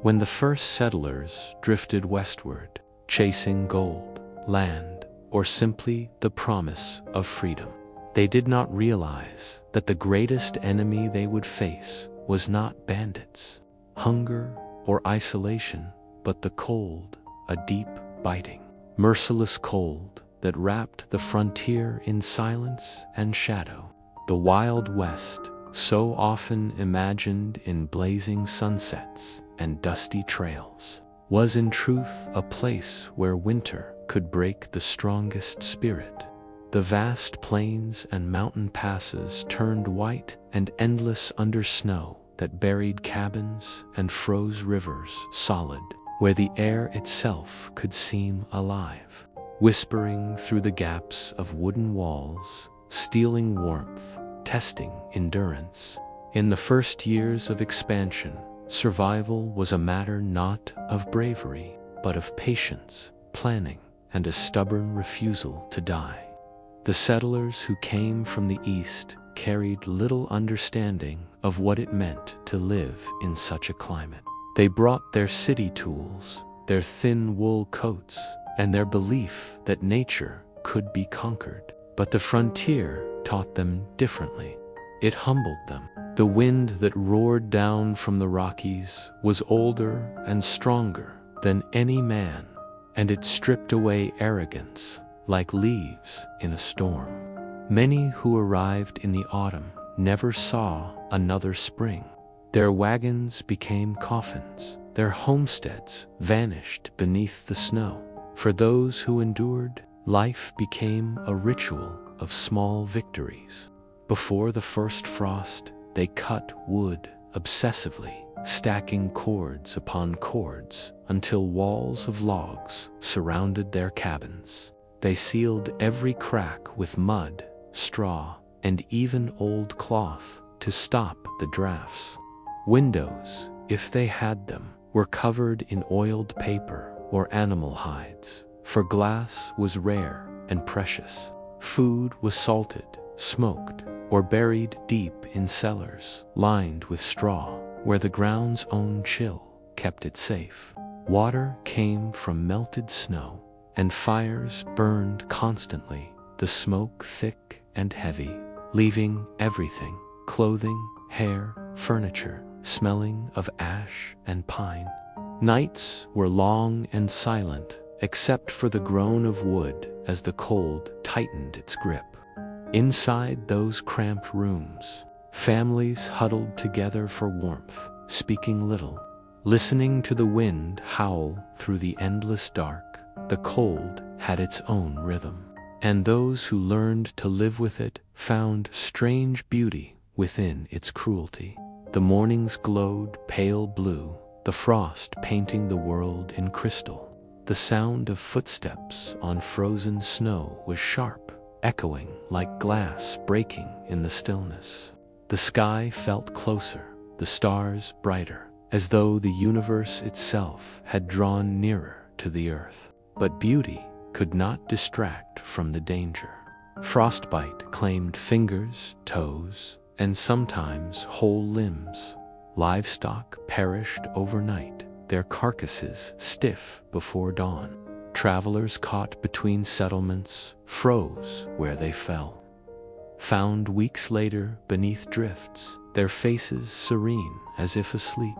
When the first settlers drifted westward, chasing gold, land, or simply the promise of freedom, they did not realize that the greatest enemy they would face was not bandits, hunger, or isolation, but the cold, a deep, biting, merciless cold that wrapped the frontier in silence and shadow. The Wild West, so often imagined in blazing sunsets and dusty trails, was in truth a place where winter could break the strongest spirit. The vast plains and mountain passes turned white and endless under snow that buried cabins and froze rivers solid, where the air itself could seem alive, whispering through the gaps of wooden walls, stealing warmth, testing endurance. In the first years of expansion, survival was a matter not of bravery, but of patience, planning, and a stubborn refusal to die. The settlers who came from the east carried little understanding of what it meant to live in such a climate. They brought their city tools, their thin wool coats, and their belief that nature could be conquered. But the frontier taught them differently. It humbled them. The wind that roared down from the Rockies was older and stronger than any man, and it stripped away arrogance like leaves in a storm. Many who arrived in the autumn never saw another spring. Their wagons became coffins. Their homesteads vanished beneath the snow. For those who endured, life became a ritual of small victories. Before the first frost, they cut wood obsessively, stacking cords upon cords until walls of logs surrounded their cabins. They sealed every crack with mud, straw, and even old cloth to stop the drafts. Windows, if they had them, were covered in oiled paper or animal hides, for glass was rare and precious. Food was salted, smoked, or buried deep in cellars, lined with straw, where the ground's own chill kept it safe. Water came from melted snow, and fires burned constantly, the smoke thick and heavy, leaving everything, clothing, hair, furniture, smelling of ash and pine. Nights were long and silent, except for the groan of wood as the cold tightened its grip. Inside those cramped rooms, families huddled together for warmth, speaking little, listening to the wind howl through the endless dark. The cold had its own rhythm, and those who learned to live with it found strange beauty within its cruelty. The mornings glowed pale blue, the frost painting the world in crystal. The sound of footsteps on frozen snow was sharp, echoing like glass breaking in the stillness. The sky felt closer, the stars brighter, as though the universe itself had drawn nearer to the earth. But beauty could not distract from the danger. Frostbite claimed fingers, toes, and sometimes whole limbs. Livestock perished overnight, their carcasses stiff before dawn. Travelers caught between settlements froze where they fell. Found weeks later beneath drifts, their faces serene as if asleep.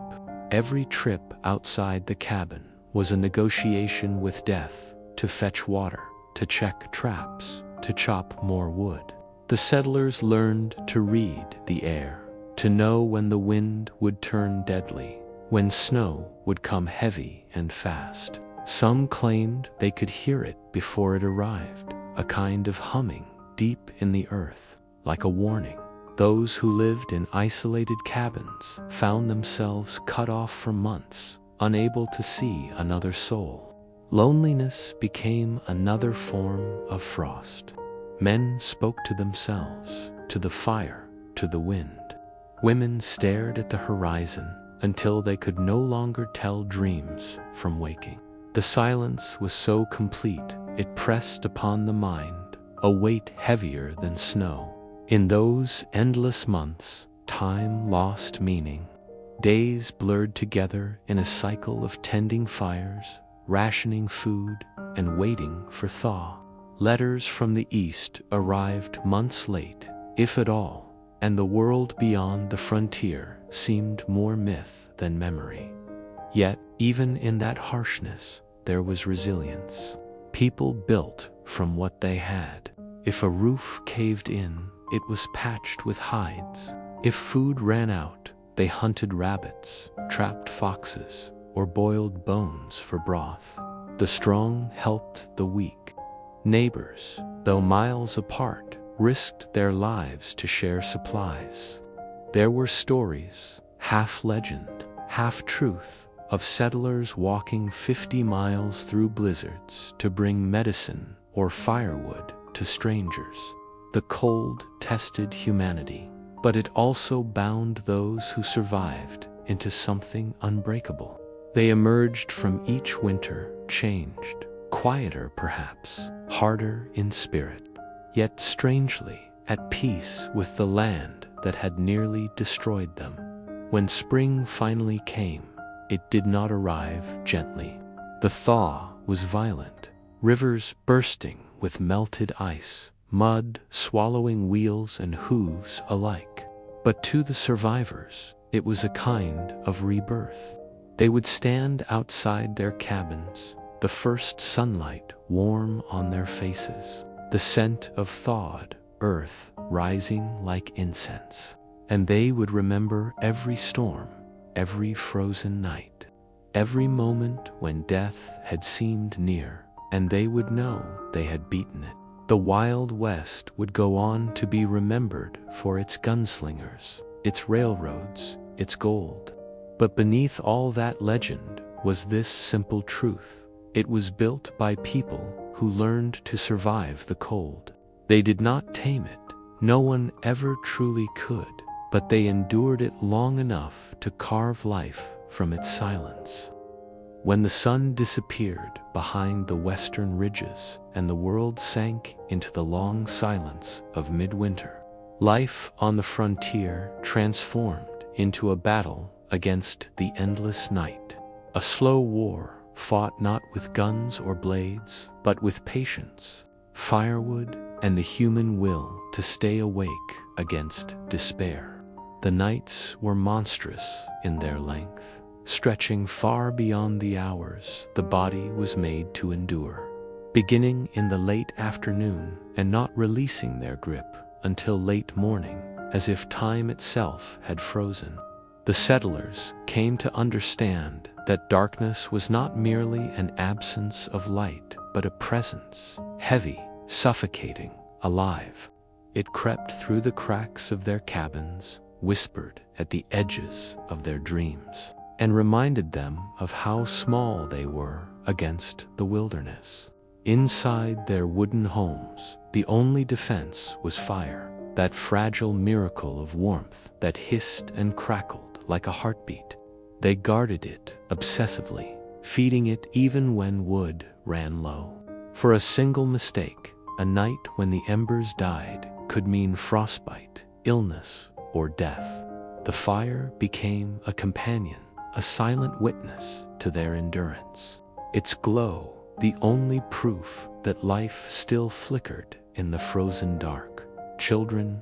Every trip outside the cabin was a negotiation with death, to fetch water, to check traps, to chop more wood. The settlers learned to read the air, to know when the wind would turn deadly, when snow would come heavy and fast. Some claimed they could hear it before it arrived, a kind of humming deep in the earth, like a warning. Those who lived in isolated cabins found themselves cut off for months, unable to see another soul. Loneliness became another form of frost. Men spoke to themselves, to the fire, to the wind. Women stared at the horizon until they could no longer tell dreams from waking. The silence was so complete, it pressed upon the mind, a weight heavier than snow. In those endless months, time lost meaning. Days blurred together in a cycle of tending fires, rationing food, and waiting for thaw. Letters from the east arrived months late, if at all, and the world beyond the frontier seemed more myth than memory. Yet, even in that harshness, there was resilience. People built from what they had. If a roof caved in, it was patched with hides. If food ran out, they hunted rabbits, trapped foxes, or boiled bones for broth. The strong helped the weak. Neighbors, though miles apart, risked their lives to share supplies. There were stories, half legend, half truth, of settlers walking 50 miles through blizzards to bring medicine or firewood to strangers. The cold tested humanity, but it also bound those who survived into something unbreakable. They emerged from each winter changed, quieter perhaps, harder in spirit, yet strangely at peace with the land that had nearly destroyed them. When spring finally came, it did not arrive gently. The thaw was violent, rivers bursting with melted ice, mud swallowing wheels and hooves alike. But to the survivors, it was a kind of rebirth. They would stand outside their cabins, the first sunlight warm on their faces, the scent of thawed earth rising like incense. And they would remember every storm, every frozen night, every moment when death had seemed near, and they would know they had beaten it. The Wild West would go on to be remembered for its gunslingers, its railroads, its gold. But beneath all that legend was this simple truth. It was built by people who learned to survive the cold. They did not tame it. No one ever truly could, but they endured it long enough to carve life from its silence. When the sun disappeared behind the western ridges and the world sank into the long silence of midwinter, life on the frontier transformed into a battle against the endless night. A slow war fought not with guns or blades, but with patience, firewood, and the human will to stay awake against despair. The nights were monstrous in their length, stretching far beyond the hours the body was made to endure, beginning in the late afternoon and not releasing their grip until late morning, as if time itself had frozen. The settlers came to understand that darkness was not merely an absence of light, but a presence, heavy, suffocating, alive. It crept through the cracks of their cabins, whispered at the edges of their dreams, and reminded them of how small they were against the wilderness. Inside their wooden homes, the only defense was fire, that fragile miracle of warmth that hissed and crackled like a heartbeat. They guarded it obsessively, feeding it even when wood ran low. For a single mistake, a night when the embers died could mean frostbite, illness, or death. The fire became a companion, a silent witness to their endurance. Its glow, the only proof that life still flickered in the frozen dark. Children,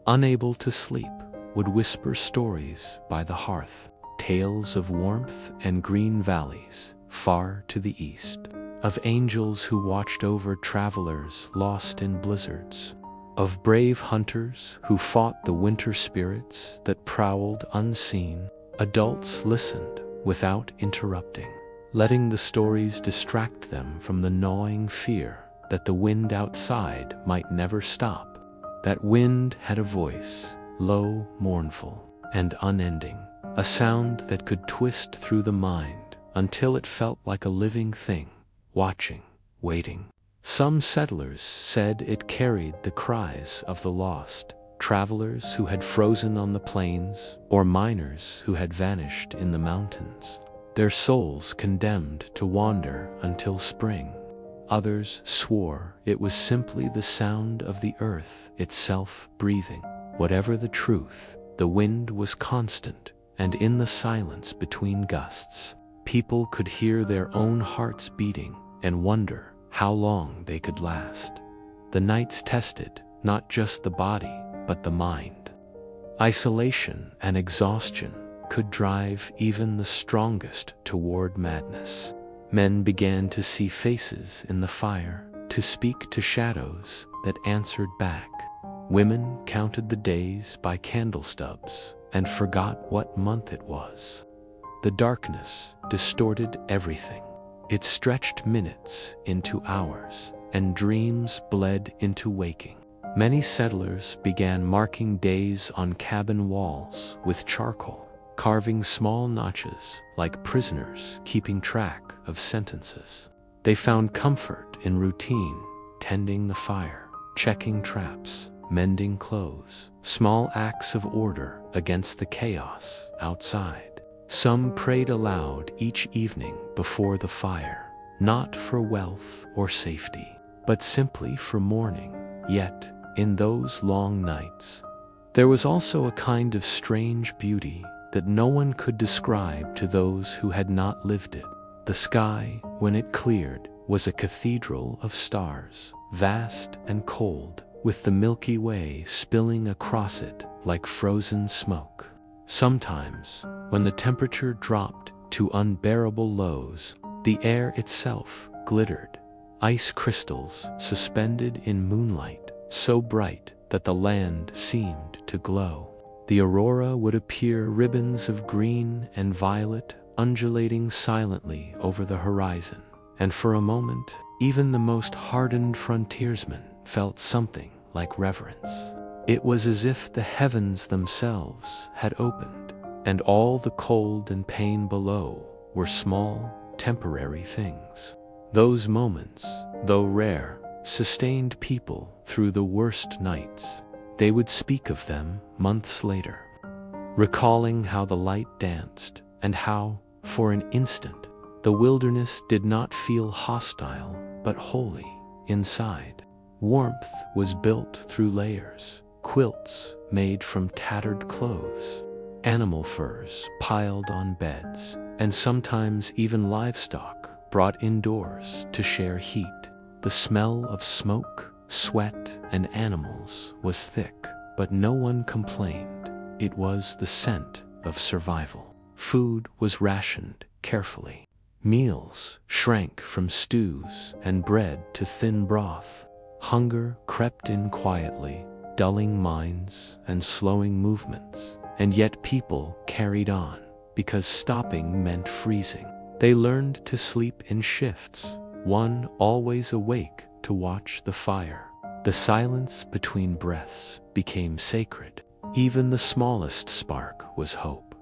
unable to sleep, would whisper stories by the hearth, tales of warmth and green valleys far to the east, of angels who watched over travelers lost in blizzards, of brave hunters who fought the winter spirits that prowled unseen. Adults listened without interrupting, letting the stories distract them from the gnawing fear that the wind outside might never stop. That wind had a voice, low, mournful, and unending, a sound that could twist through the mind until it felt like a living thing, watching, waiting. Some settlers said it carried the cries of the lost, travelers who had frozen on the plains, or miners who had vanished in the mountains, their souls condemned to wander until spring. Others swore it was simply the sound of the earth itself breathing. Whatever the truth, the wind was constant, and in the silence between gusts, people could hear their own hearts beating and wonder how long they could last. The nights tested not just the body, but the mind. Isolation and exhaustion could drive even the strongest toward madness. Men began to see faces in the fire, to speak to shadows that answered back. Women counted the days by candle stubs and forgot what month it was. The darkness distorted everything. It stretched minutes into hours, and dreams bled into waking. Many settlers began marking days on cabin walls with charcoal, carving small notches like prisoners keeping track of sentences. They found comfort in routine, tending the fire, checking traps, mending clothes, small acts of order against the chaos outside. Some prayed aloud each evening before the fire, not for wealth or safety, but simply for mourning. Yet, in those long nights, there was also a kind of strange beauty that no one could describe to those who had not lived it. The sky, when it cleared, was a cathedral of stars, vast and cold, with the Milky Way spilling across it like frozen smoke. Sometimes, when the temperature dropped to unbearable lows, the air itself glittered, ice crystals suspended in moonlight, so bright that the land seemed to glow. The aurora would appear ribbons of green and violet undulating silently over the horizon, and for a moment, even the most hardened frontiersman felt something like reverence. It was as if the heavens themselves had opened, and all the cold and pain below were small, temporary things. Those moments, though rare, sustained people through the worst nights. They would speak of them months later, recalling how the light danced and how, for an instant, the wilderness did not feel hostile but holy inside. Warmth was built through layers, quilts made from tattered clothes, animal furs piled on beds, and sometimes even livestock brought indoors to share heat. The smell of smoke, sweat, and animals was thick, but no one complained. It was the scent of survival. Food was rationed carefully. Meals shrank from stews and bread to thin broth. Hunger crept in quietly, dulling minds and slowing movements. And yet people carried on, because stopping meant freezing. They learned to sleep in shifts, one always awake to watch the fire. The silence between breaths became sacred. Even the smallest spark was hope.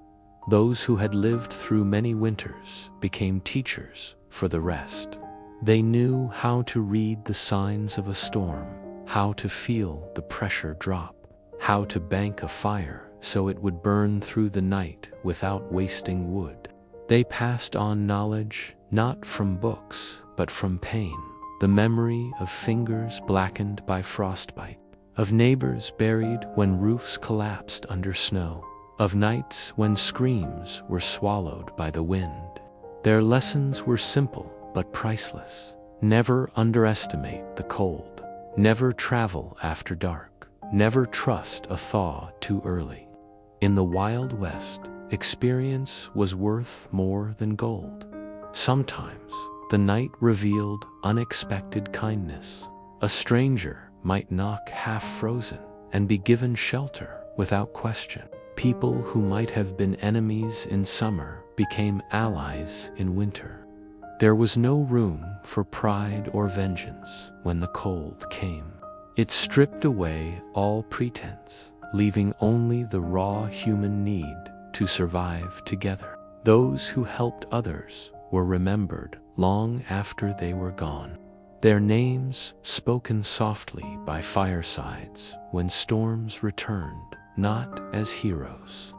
Those who had lived through many winters became teachers for the rest. They knew how to read the signs of a storm, how to feel the pressure drop, how to bank a fire so it would burn through the night without wasting wood. They passed on knowledge not from books, but from pain. The memory of fingers blackened by frostbite, of neighbors buried when roofs collapsed under snow, of nights when screams were swallowed by the wind. Their lessons were simple but priceless. Never underestimate the cold. Never travel after dark. Never trust a thaw too early. In the Wild West, experience was worth more than gold. Sometimes, the night revealed unexpected kindness. A stranger might knock half frozen and be given shelter without question. People who might have been enemies in summer became allies in winter. There was no room for pride or vengeance when the cold came. It stripped away all pretense, leaving only the raw human need to survive together. Those who helped others were remembered long after they were gone. Their names spoken softly by firesides when storms returned, not as heroes,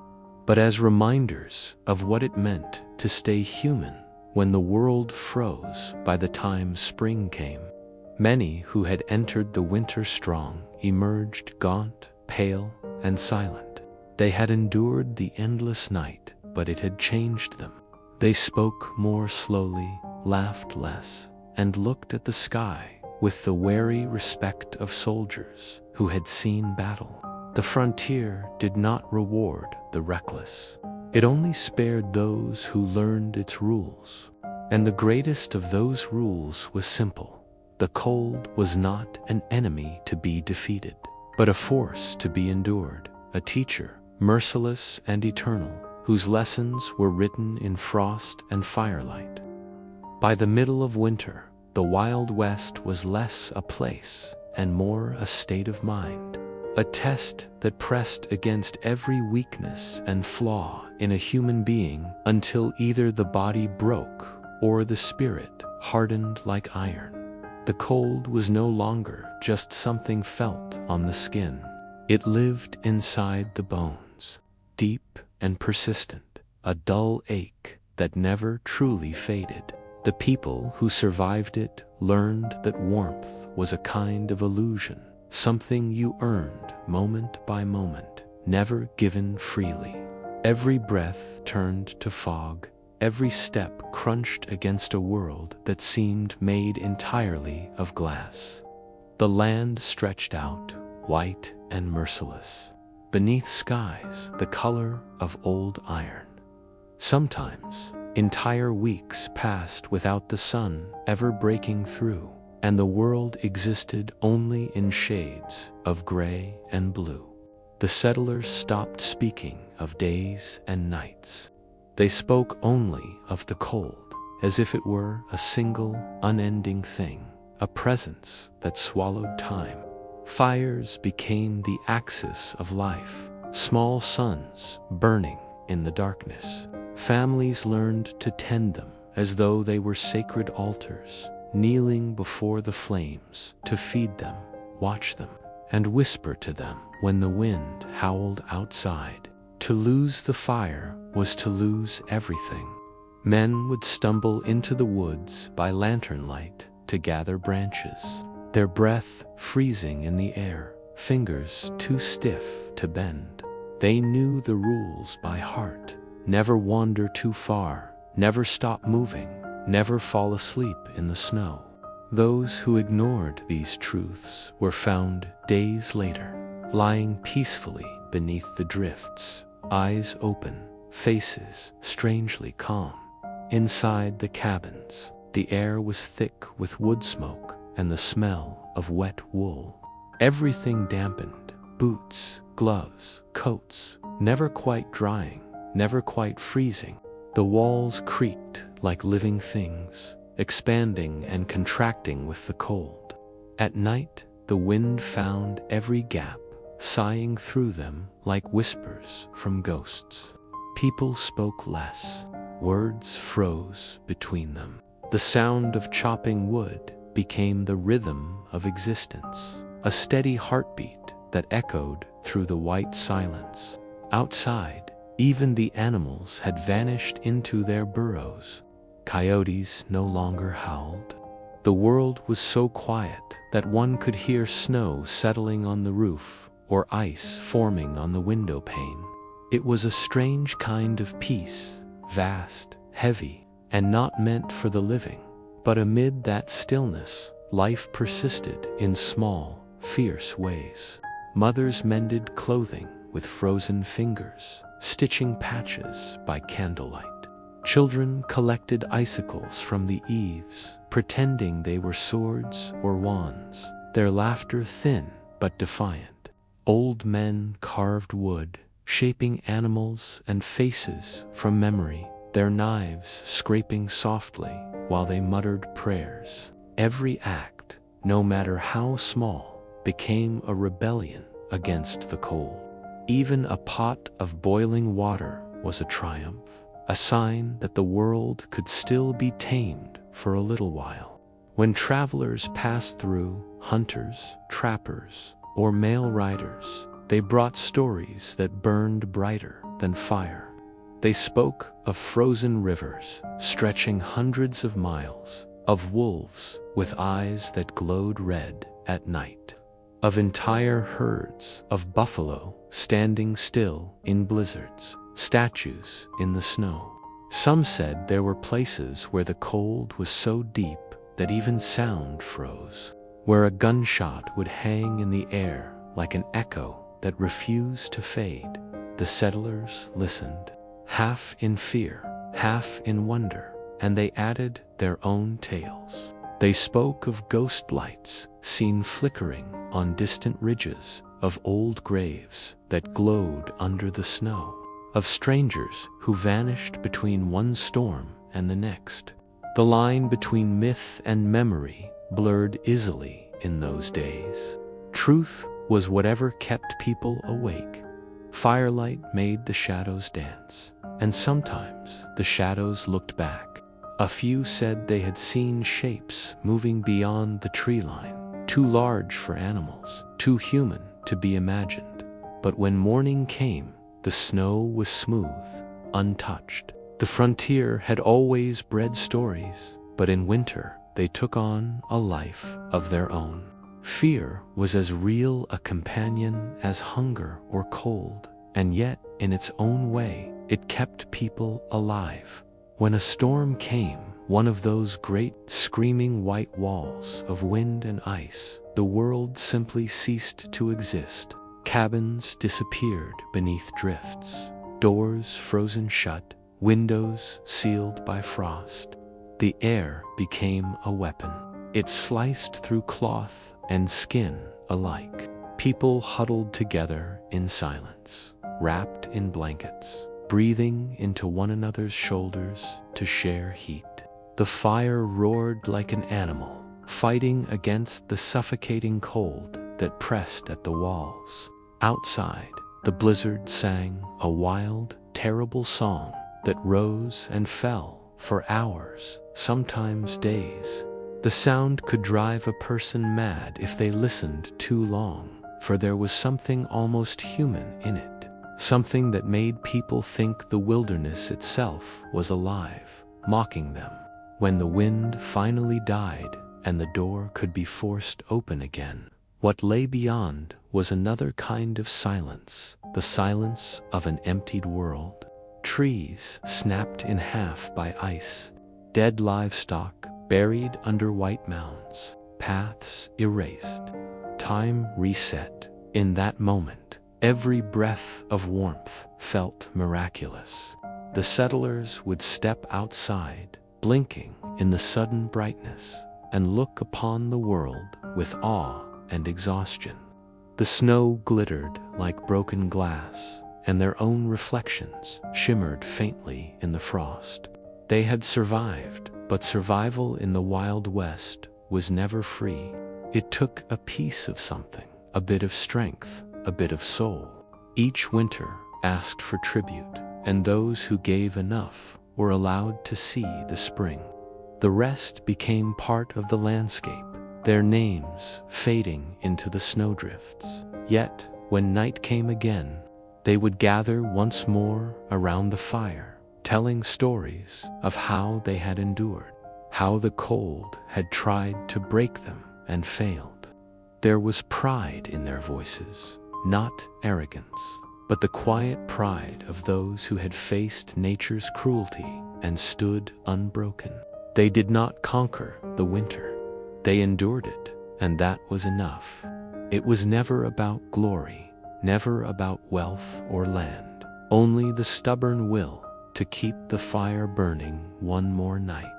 but as reminders of what it meant to stay human when the world froze by the time spring came. Many who had entered the winter strong emerged gaunt, pale, and silent. They had endured the endless night, but it had changed them. They spoke more slowly, laughed less, and looked at the sky with the wary respect of soldiers who had seen battle. The frontier did not reward the reckless. It only spared those who learned its rules. And the greatest of those rules was simple. The cold was not an enemy to be defeated, but a force to be endured, a teacher, merciless and eternal, whose lessons were written in frost and firelight. By the middle of winter, the Wild West was less a place and more a state of mind, a test that pressed against every weakness and flaw in a human being until either the body broke or the spirit hardened like iron. The cold was no longer just something felt on the skin. It lived inside the bones, deep and persistent, a dull ache that never truly faded. The people who survived it learned that warmth was a kind of illusion, something you earned moment by moment, never given freely. Every breath turned to fog, every step crunched against a world that seemed made entirely of glass. The land stretched out, white and merciless, beneath skies the color of old iron. Sometimes, entire weeks passed without the sun ever breaking through, and the world existed only in shades of gray and blue. The settlers stopped speaking of days and nights. They spoke only of the cold, as if it were a single, unending thing, a presence that swallowed time. Fires became the axis of life, small suns burning in the darkness. Families learned to tend them as though they were sacred altars, kneeling before the flames to feed them, watch them, and whisper to them when the wind howled outside. To lose the fire was to lose everything. Men would stumble into the woods by lantern light to gather branches, their breath freezing in the air, fingers too stiff to bend. They knew the rules by heart: never wander too far, never stop moving, never fall asleep in the snow. Those who ignored these truths were found days later, lying peacefully beneath the drifts, eyes open, faces strangely calm. Inside the cabins, the air was thick with wood smoke and the smell of wet wool. Everything dampened: boots, gloves, coats, never quite drying, never quite freezing. The walls creaked like living things, expanding and contracting with the cold. At night, the wind found every gap, sighing through them like whispers from ghosts. People spoke less. Words froze between them. The sound of chopping wood became the rhythm of existence, a steady heartbeat that echoed through the white silence. Outside, even the animals had vanished into their burrows. Coyotes no longer howled. The world was so quiet that one could hear snow settling on the roof or ice forming on the window pane. It was a strange kind of peace, vast, heavy, and not meant for the living. But amid that stillness, life persisted in small, fierce ways. Mothers mended clothing with frozen fingers, stitching patches by candlelight. Children collected icicles from the eaves, pretending they were swords or wands, their laughter thin but defiant. Old men carved wood, shaping animals and faces from memory, their knives scraping softly while they muttered prayers. Every act, no matter how small, became a rebellion against the cold. Even a pot of boiling water was a triumph, a sign that the world could still be tamed for a little while. When travelers passed through, hunters, trappers, or mail riders, they brought stories that burned brighter than fire. They spoke of frozen rivers stretching hundreds of miles, of wolves with eyes that glowed red at night, of entire herds of buffalo standing still in blizzards, statues in the snow. Some said there were places where the cold was so deep that even sound froze, where a gunshot would hang in the air like an echo that refused to fade. The settlers listened, half in fear, half in wonder, and they added their own tales. They spoke of ghost lights seen flickering on distant ridges, of old graves that glowed under the snow, of strangers who vanished between one storm and the next. The line between myth and memory blurred easily in those days. Truth was whatever kept people awake. Firelight made the shadows dance, and sometimes the shadows looked back. A few said they had seen shapes moving beyond the tree line, too large for animals, too human to be imagined. But when morning came, the snow was smooth, untouched. The frontier had always bred stories, but in winter they took on a life of their own. Fear was as real a companion as hunger or cold, and yet, in its own way, it kept people alive. When a storm came, one of those great screaming white walls of wind and ice, the world simply ceased to exist. Cabins disappeared beneath drifts, doors frozen shut, windows sealed by frost. The air became a weapon. It sliced through cloth and skin alike. People huddled together in silence, wrapped in blankets, breathing into one another's shoulders to share heat. The fire roared like an animal, fighting against the suffocating cold that pressed at the walls. Outside, the blizzard sang a wild, terrible song that rose and fell for hours, sometimes days. The sound could drive a person mad if they listened too long, for there was something almost human in it, something that made people think the wilderness itself was alive, mocking them. When the wind finally died and the door could be forced open again, what lay beyond was another kind of silence, the silence of an emptied world. Trees snapped in half by ice, dead livestock buried under white mounds, paths erased. Time reset. In that moment, every breath of warmth felt miraculous. The settlers would step outside, blinking in the sudden brightness, and look upon the world with awe and exhaustion. The snow glittered like broken glass, and their own reflections shimmered faintly in the frost. They had survived, but survival in the Wild West was never free. It took a piece of something, a bit of strength, a bit of soul. Each winter asked for tribute, and those who gave enough were allowed to see the spring. The rest became part of the landscape, their names fading into the snowdrifts. Yet, when night came again, they would gather once more around the fire, telling stories of how they had endured, how the cold had tried to break them and failed. There was pride in their voices, not arrogance, but the quiet pride of those who had faced nature's cruelty and stood unbroken. They did not conquer the winter. They endured it, and that was enough. It was never about glory, never about wealth or land, only the stubborn will to keep the fire burning one more night.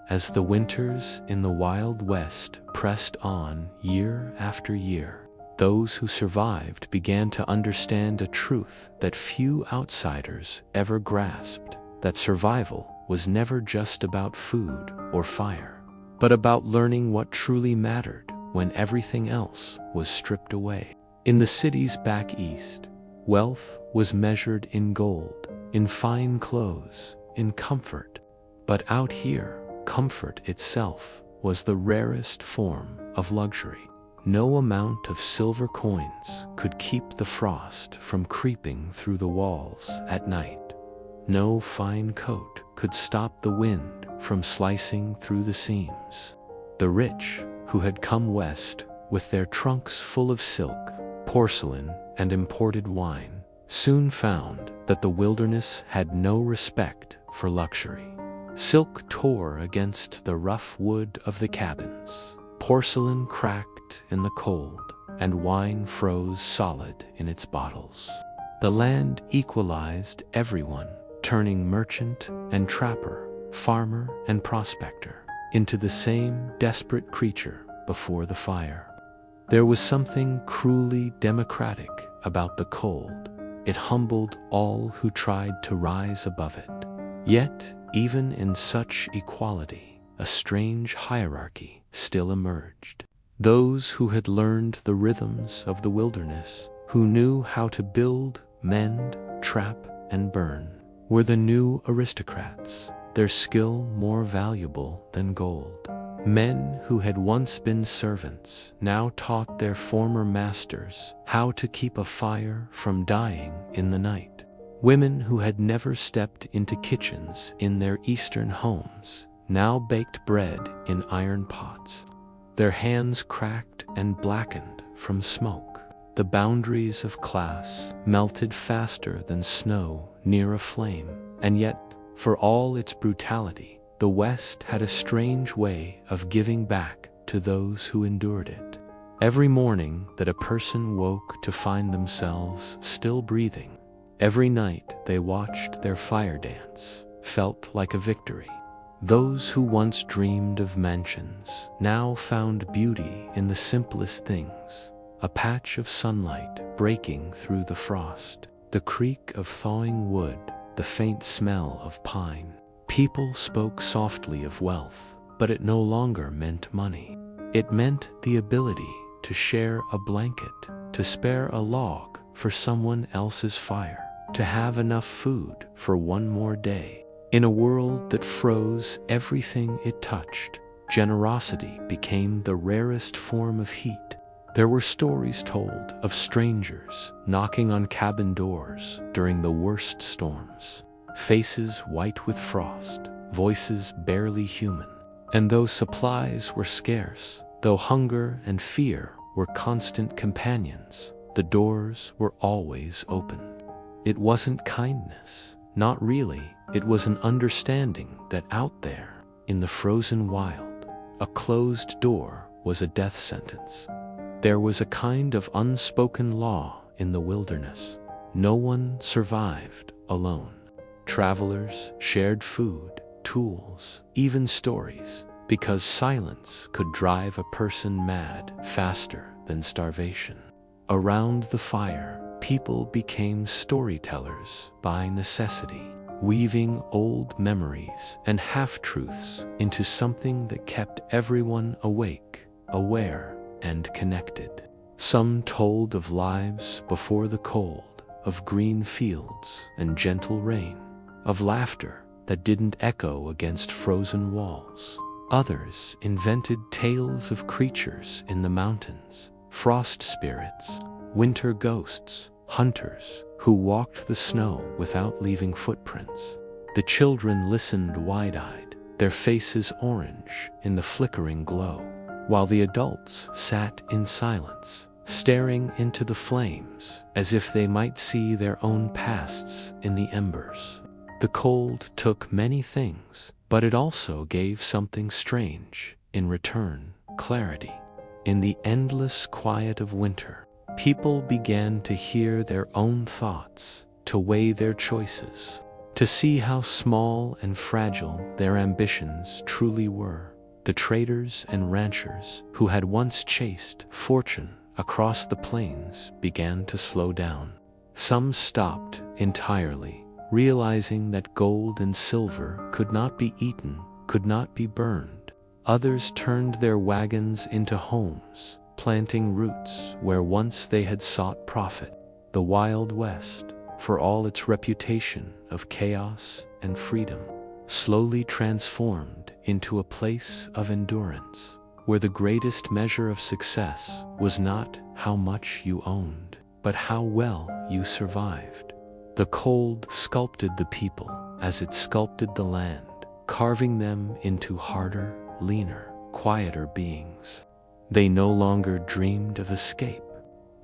As the winters in the Wild West pressed on year after year, those who survived began to understand a truth that few outsiders ever grasped, that survival was never just about food or fire, but about learning what truly mattered when everything else was stripped away. In the cities back east, wealth was measured in gold, in fine clothes, in comfort. But out here, comfort itself was the rarest form of luxury. No amount of silver coins could keep the frost from creeping through the walls at night. No fine coat could stop the wind from slicing through the seams. The rich, who had come west, with their trunks full of silk, porcelain, and imported wine, soon found that the wilderness had no respect for luxury. Silk tore against the rough wood of the cabins, porcelain cracked in the cold, and wine froze solid in its bottles. The land equalized everyone, turning merchant and trapper, farmer and prospector, into the same desperate creature before the fire. There was something cruelly democratic about the cold. It humbled all who tried to rise above it. Yet, even in such equality, a strange hierarchy still emerged. Those who had learned the rhythms of the wilderness, who knew how to build, mend, trap, and burn, were the new aristocrats, their skill more valuable than gold. Men who had once been servants now taught their former masters how to keep a fire from dying in the night. Women who had never stepped into kitchens in their eastern homes now baked bread in iron pots, their hands cracked and blackened from smoke. The boundaries of class melted faster than snow near a flame, and yet, for all its brutality, the West had a strange way of giving back to those who endured it. Every morning that a person woke to find themselves still breathing, every night they watched their fire dance, felt like a victory. Those who once dreamed of mansions now found beauty in the simplest things: a patch of sunlight breaking through the frost, the creak of thawing wood, the faint smell of pine. People spoke softly of wealth, but it no longer meant money. It meant the ability to share a blanket, to spare a log for someone else's fire, to have enough food for one more day. In a world that froze everything it touched, generosity became the rarest form of heat. There were stories told of strangers knocking on cabin doors during the worst storms, faces white with frost, voices barely human. And though supplies were scarce, though hunger and fear were constant companions, the doors were always open. It wasn't kindness, not really. It was an understanding that out there, in the frozen wild, a closed door was a death sentence. There was a kind of unspoken law in the wilderness. No one survived alone. Travelers shared food, tools, even stories, because silence could drive a person mad faster than starvation. Around the fire, people became storytellers by necessity, weaving old memories and half-truths into something that kept everyone awake, aware, and connected. Some told of lives before the cold, of green fields and gentle rain, of laughter that didn't echo against frozen walls. Others invented tales of creatures in the mountains, frost spirits, winter ghosts, hunters who walked the snow without leaving footprints. The children listened wide-eyed, their faces orange in the flickering glow, while the adults sat in silence, staring into the flames as if they might see their own pasts in the embers. The cold took many things, but it also gave something strange in return: clarity. In the endless quiet of winter, people began to hear their own thoughts, to weigh their choices, to see how small and fragile their ambitions truly were. The traders and ranchers who had once chased fortune across the plains began to slow down. Some stopped entirely, realizing that gold and silver could not be eaten, could not be burned. Others turned their wagons into homes, planting roots where once they had sought profit. The Wild West, for all its reputation of chaos and freedom, slowly transformed into a place of endurance, where the greatest measure of success was not how much you owned, but how well you survived. The cold sculpted the people as it sculpted the land, carving them into harder, leaner, quieter beings. They no longer dreamed of escape.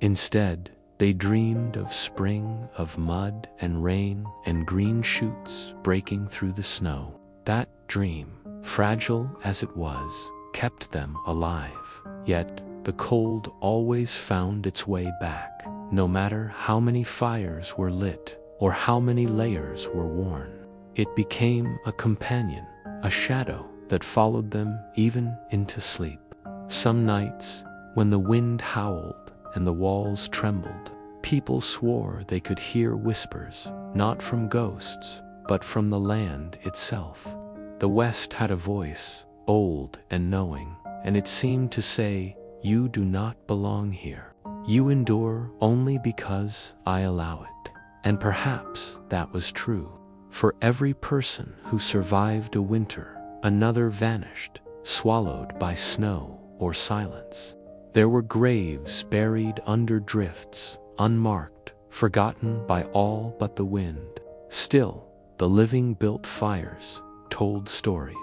Instead, they dreamed of spring, of mud and rain and green shoots breaking through the snow. That dream, fragile as it was, kept them alive. Yet, the cold always found its way back, no matter how many fires were lit or how many layers were worn. It became a companion, a shadow that followed them even into sleep. Some nights, when the wind howled and the walls trembled, people swore they could hear whispers, not from ghosts, but from the land itself. The West had a voice, old and knowing, and it seemed to say, "You do not belong here. You endure only because I allow it." And perhaps that was true. For every person who survived a winter, another vanished, swallowed by snow or silence. There were graves buried under drifts, unmarked, forgotten by all but the wind. Still, the living built fires, told stories,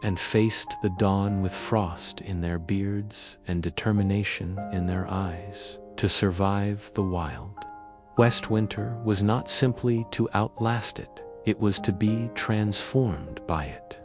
and faced the dawn with frost in their beards and determination in their eyes to survive the wild. West winter was not simply to outlast it, it was to be transformed by it.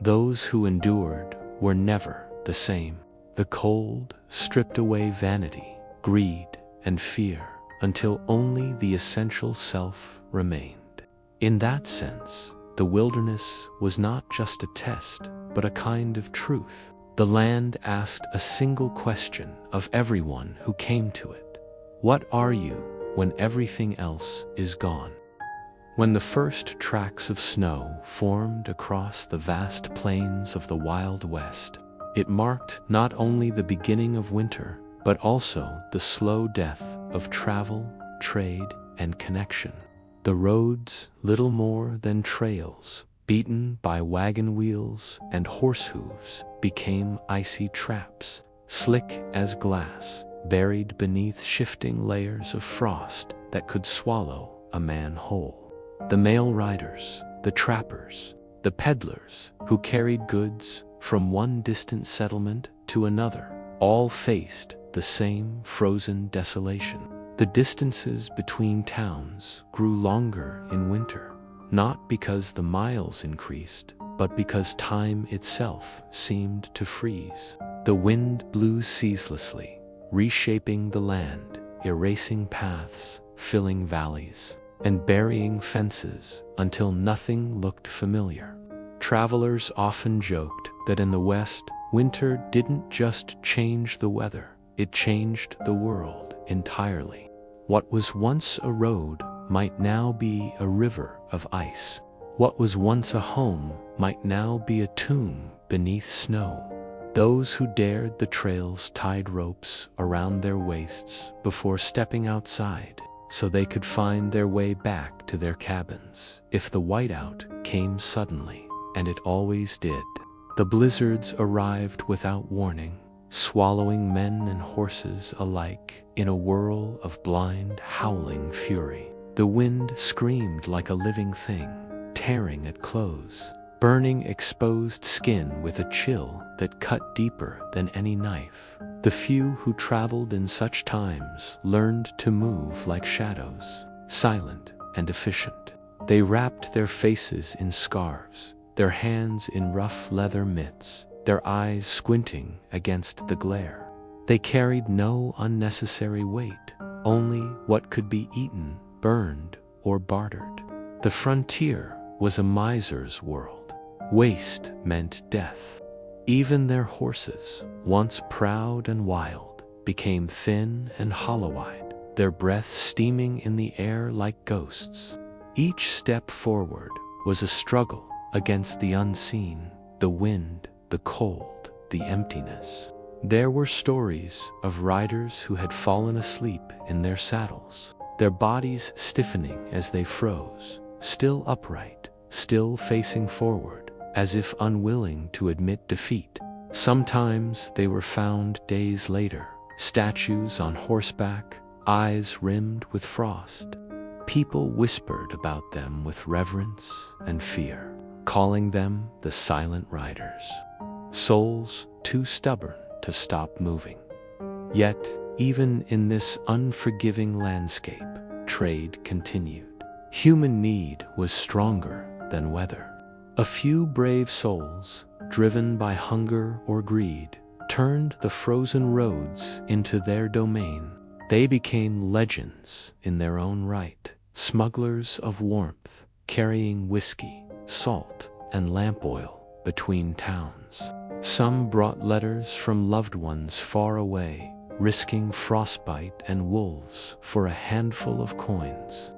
Those who endured were never the same. The cold stripped away vanity, greed, and fear, until only the essential self remained. In that sense, the wilderness was not just a test, but a kind of truth. The land asked a single question of everyone who came to it. What are you when everything else is gone? When the first tracks of snow formed across the vast plains of the Wild West, it marked not only the beginning of winter, but also the slow death of travel, trade, and connection. The roads, little more than trails, beaten by wagon wheels and horse hooves, became icy traps, slick as glass, buried beneath shifting layers of frost that could swallow a man whole. The mail riders, the trappers, the peddlers who carried goods from one distant settlement to another, all faced the same frozen desolation. The distances between towns grew longer in winter, not because the miles increased, but because time itself seemed to freeze. The wind blew ceaselessly, reshaping the land, erasing paths, filling valleys, and burying fences until nothing looked familiar. Travelers often joked that in the West, winter didn't just change the weather, it changed the world entirely. What was once a road might now be a river of ice. What was once a home might now be a tomb beneath snow. Those who dared the trails tied ropes around their waists before stepping outside, so they could find their way back to their cabins if the whiteout came suddenly, and it always did. The blizzards arrived without warning, swallowing men and horses alike in a whirl of blind, howling fury. The wind screamed like a living thing, tearing at clothes, burning exposed skin with a chill that cut deeper than any knife. The few who traveled in such times learned to move like shadows, silent and efficient. They wrapped their faces in scarves, their hands in rough leather mitts, their eyes squinting against the glare. They carried no unnecessary weight, only what could be eaten, burned, or bartered. The frontier was a miser's world. Waste meant death. Even their horses, once proud and wild, became thin and hollow-eyed, their breath steaming in the air like ghosts. Each step forward was a struggle against the unseen, the wind, the cold, the emptiness. There were stories of riders who had fallen asleep in their saddles, their bodies stiffening as they froze, still upright, still facing forward, as if unwilling to admit defeat. Sometimes they were found days later, statues on horseback, eyes rimmed with frost. People whispered about them with reverence and fear, calling them the silent riders. Souls too stubborn, to stop moving. Yet, even in this unforgiving landscape, trade continued. Human need was stronger than weather. A few brave souls, driven by hunger or greed, turned the frozen roads into their domain. They became legends in their own right, smugglers of warmth, carrying whiskey, salt, and lamp oil between towns. Some brought letters from loved ones far away, risking frostbite and wolves for a handful of coins.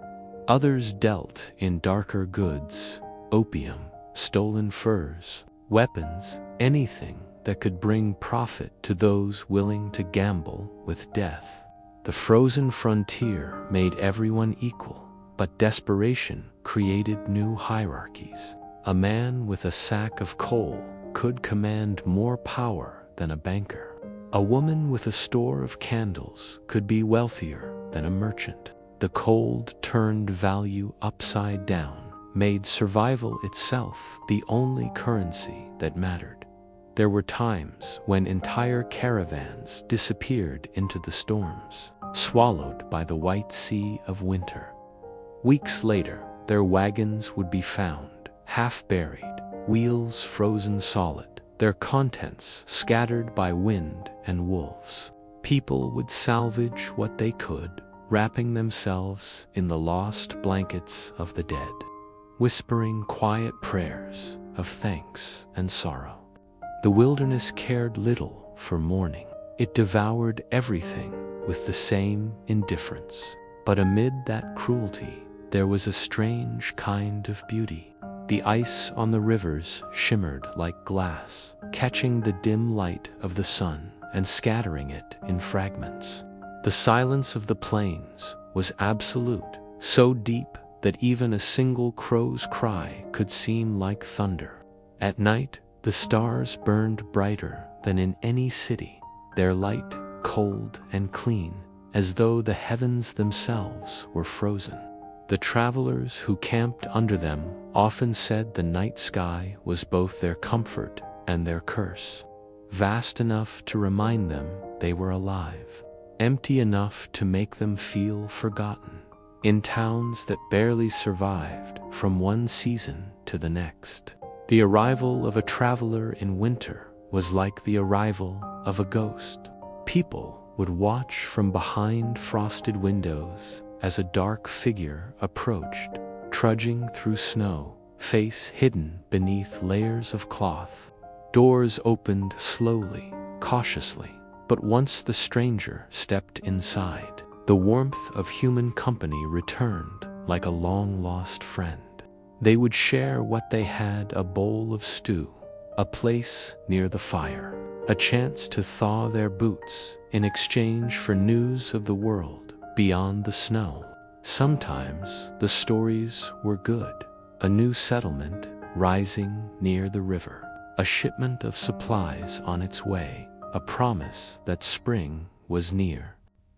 Others dealt in darker goods, opium, stolen furs, weapons, anything that could bring profit to those willing to gamble with death. The frozen frontier made everyone equal, but desperation created new hierarchies. A man with a sack of coal could command more power than a banker. A woman with a store of candles could be wealthier than a merchant. The cold turned value upside down, made survival itself the only currency that mattered. There were times when entire caravans disappeared into the storms, swallowed by the white sea of winter. Weeks later, their wagons would be found, half buried, wheels frozen solid, their contents scattered by wind and wolves. People would salvage what they could, wrapping themselves in the lost blankets of the dead, whispering quiet prayers of thanks and sorrow. The wilderness cared little for mourning. It devoured everything with the same indifference. But amid that cruelty, there was a strange kind of beauty. The ice on the rivers shimmered like glass, catching the dim light of the sun and scattering it in fragments. The silence of the plains was absolute, so deep that even a single crow's cry could seem like thunder. At night, the stars burned brighter than in any city, their light cold and clean, as though the heavens themselves were frozen. The travelers who camped under them often said the night sky was both their comfort and their curse, vast enough to remind them they were alive, empty enough to make them feel forgotten. In towns that barely survived from one season to the next, the arrival of a traveler in winter was like the arrival of a ghost. People would watch from behind frosted windows as a dark figure approached, trudging through snow, face hidden beneath layers of cloth. Doors opened slowly, cautiously, but once the stranger stepped inside, the warmth of human company returned like a long-lost friend. They would share what they had: a bowl of stew, a place near the fire, a chance to thaw their boots in exchange for news of the world beyond the snow. Sometimes the stories were good: a new settlement rising near the river, a shipment of supplies on its way, a promise that spring was near.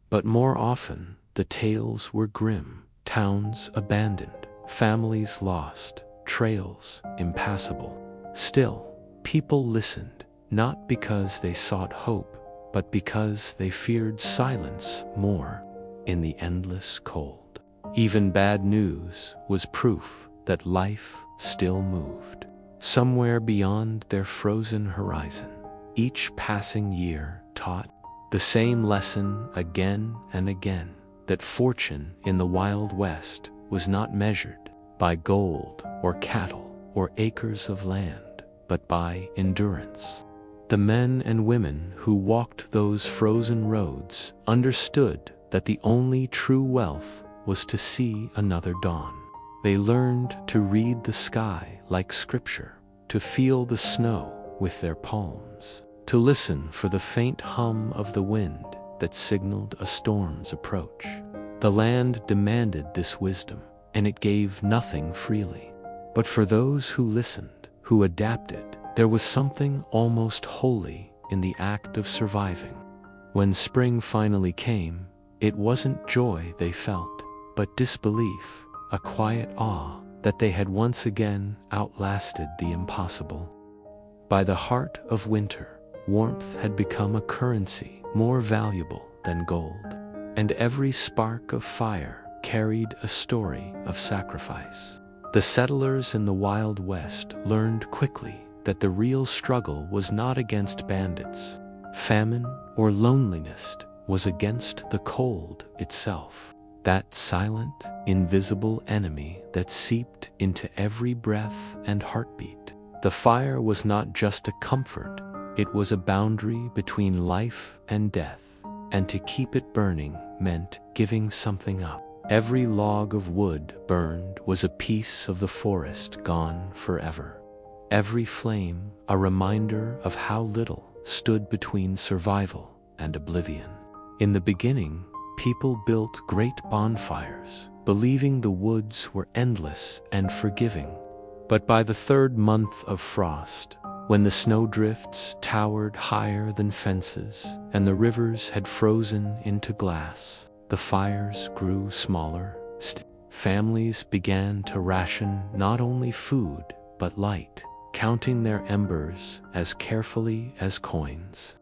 But more often, the tales were grim: towns abandoned, families lost, trails impassable. Still, people listened, not because they sought hope, but because they feared silence more in the endless cold. Even bad news was proof that life still moved, somewhere beyond their frozen horizon. Each passing year taught the same lesson again and again, that fortune in the Wild West was not measured by gold or cattle or acres of land, but by endurance. The men and women who walked those frozen roads understood that the only true wealth was to see another dawn. They learned to read the sky like scripture, to feel the snow with their palms, to listen for the faint hum of the wind that signaled a storm's approach. The land demanded this wisdom, and it gave nothing freely. But for those who listened, who adapted, there was something almost holy in the act of surviving. When spring finally came, it wasn't joy they felt, but disbelief, a quiet awe that they had once again outlasted the impossible. By the heart of winter, warmth had become a currency more valuable than gold, and every spark of fire carried a story of sacrifice. The settlers in the Wild West learned quickly that the real struggle was not against bandits, famine, or loneliness was against the cold itself, that silent, invisible enemy that seeped into every breath and heartbeat. The fire was not just a comfort, it was a boundary between life and death, and to keep it burning meant giving something up. Every log of wood burned was a piece of the forest gone forever. Every flame a reminder of how little stood between survival and oblivion. In the beginning, people built great bonfires, believing the woods were endless and forgiving. But by the third month of frost, when the snowdrifts towered higher than fences and the rivers had frozen into glass, the fires grew smaller. Families began to ration not only food but light, counting their embers as carefully as coins.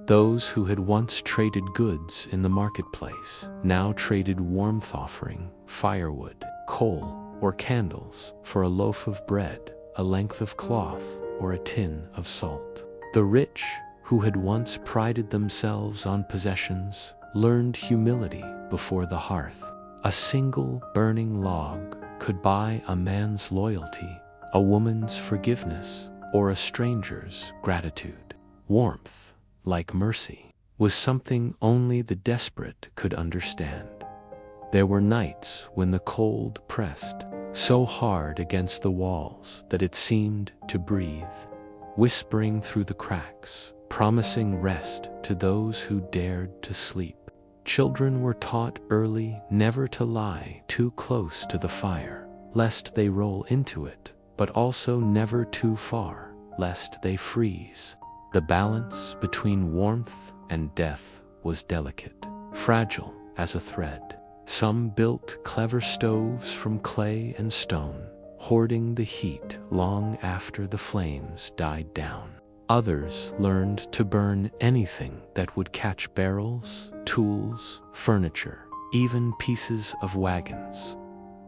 Those who had once traded goods in the marketplace now traded warmth, offering firewood, coal, or candles for a loaf of bread, a length of cloth, or a tin of salt. The rich, who had once prided themselves on possessions, learned humility before the hearth. A single burning log could buy a man's loyalty, a woman's forgiveness, or a stranger's gratitude. Warmth, like mercy, was something only the desperate could understand. There were nights when the cold pressed so hard against the walls that it seemed to breathe, whispering through the cracks, promising rest to those who dared to sleep. Children were taught early never to lie too close to the fire, lest they roll into it, but also never too far, lest they freeze. The balance between warmth and death was delicate, fragile as a thread. Some built clever stoves from clay and stone, hoarding the heat long after the flames died down. Others learned to burn anything that would catch: barrels, tools, furniture, even pieces of wagons.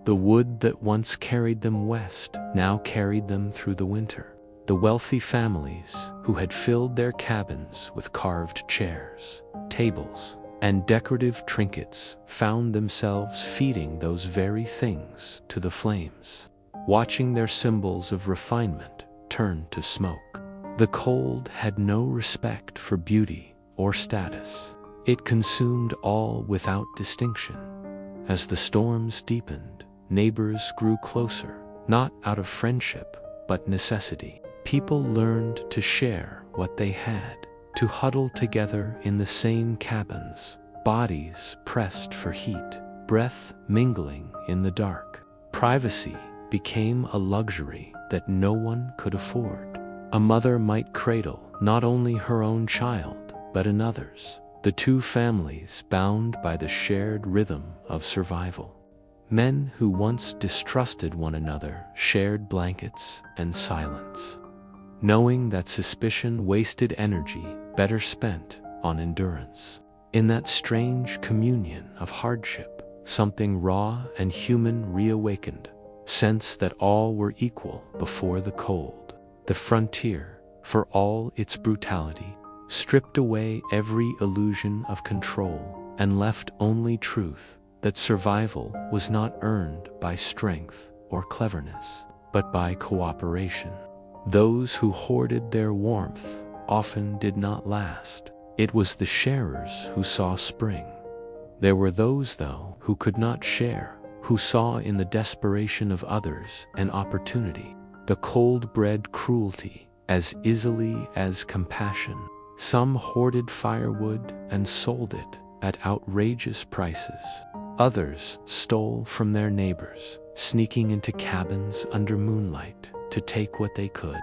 The wood that once carried them west now carried them through the winter. The wealthy families who had filled their cabins with carved chairs, tables, and decorative trinkets found themselves feeding those very things to the flames, watching their symbols of refinement turn to smoke. The cold had no respect for beauty or status. It consumed all without distinction. As the storms deepened, neighbors grew closer, not out of friendship, but necessity. People learned to share what they had, to huddle together in the same cabins, bodies pressed for heat, breath mingling in the dark. Privacy became a luxury that no one could afford. A mother might cradle not only her own child, but another's, the two families bound by the shared rhythm of survival. Men who once distrusted one another shared blankets and silence, knowing that suspicion wasted energy better spent on endurance. In that strange communion of hardship, something raw and human reawakened, sense that all were equal before the cold. The frontier, for all its brutality, stripped away every illusion of control and left only truth that survival was not earned by strength or cleverness, but by cooperation. Those who hoarded their warmth often did not last. It was the sharers who saw spring. There were those, though, who could not share, who saw in the desperation of others an opportunity. The cold bred cruelty as easily as compassion. Some hoarded firewood and sold it at outrageous prices. Others stole from their neighbors, sneaking into cabins under moonlight to take what they could.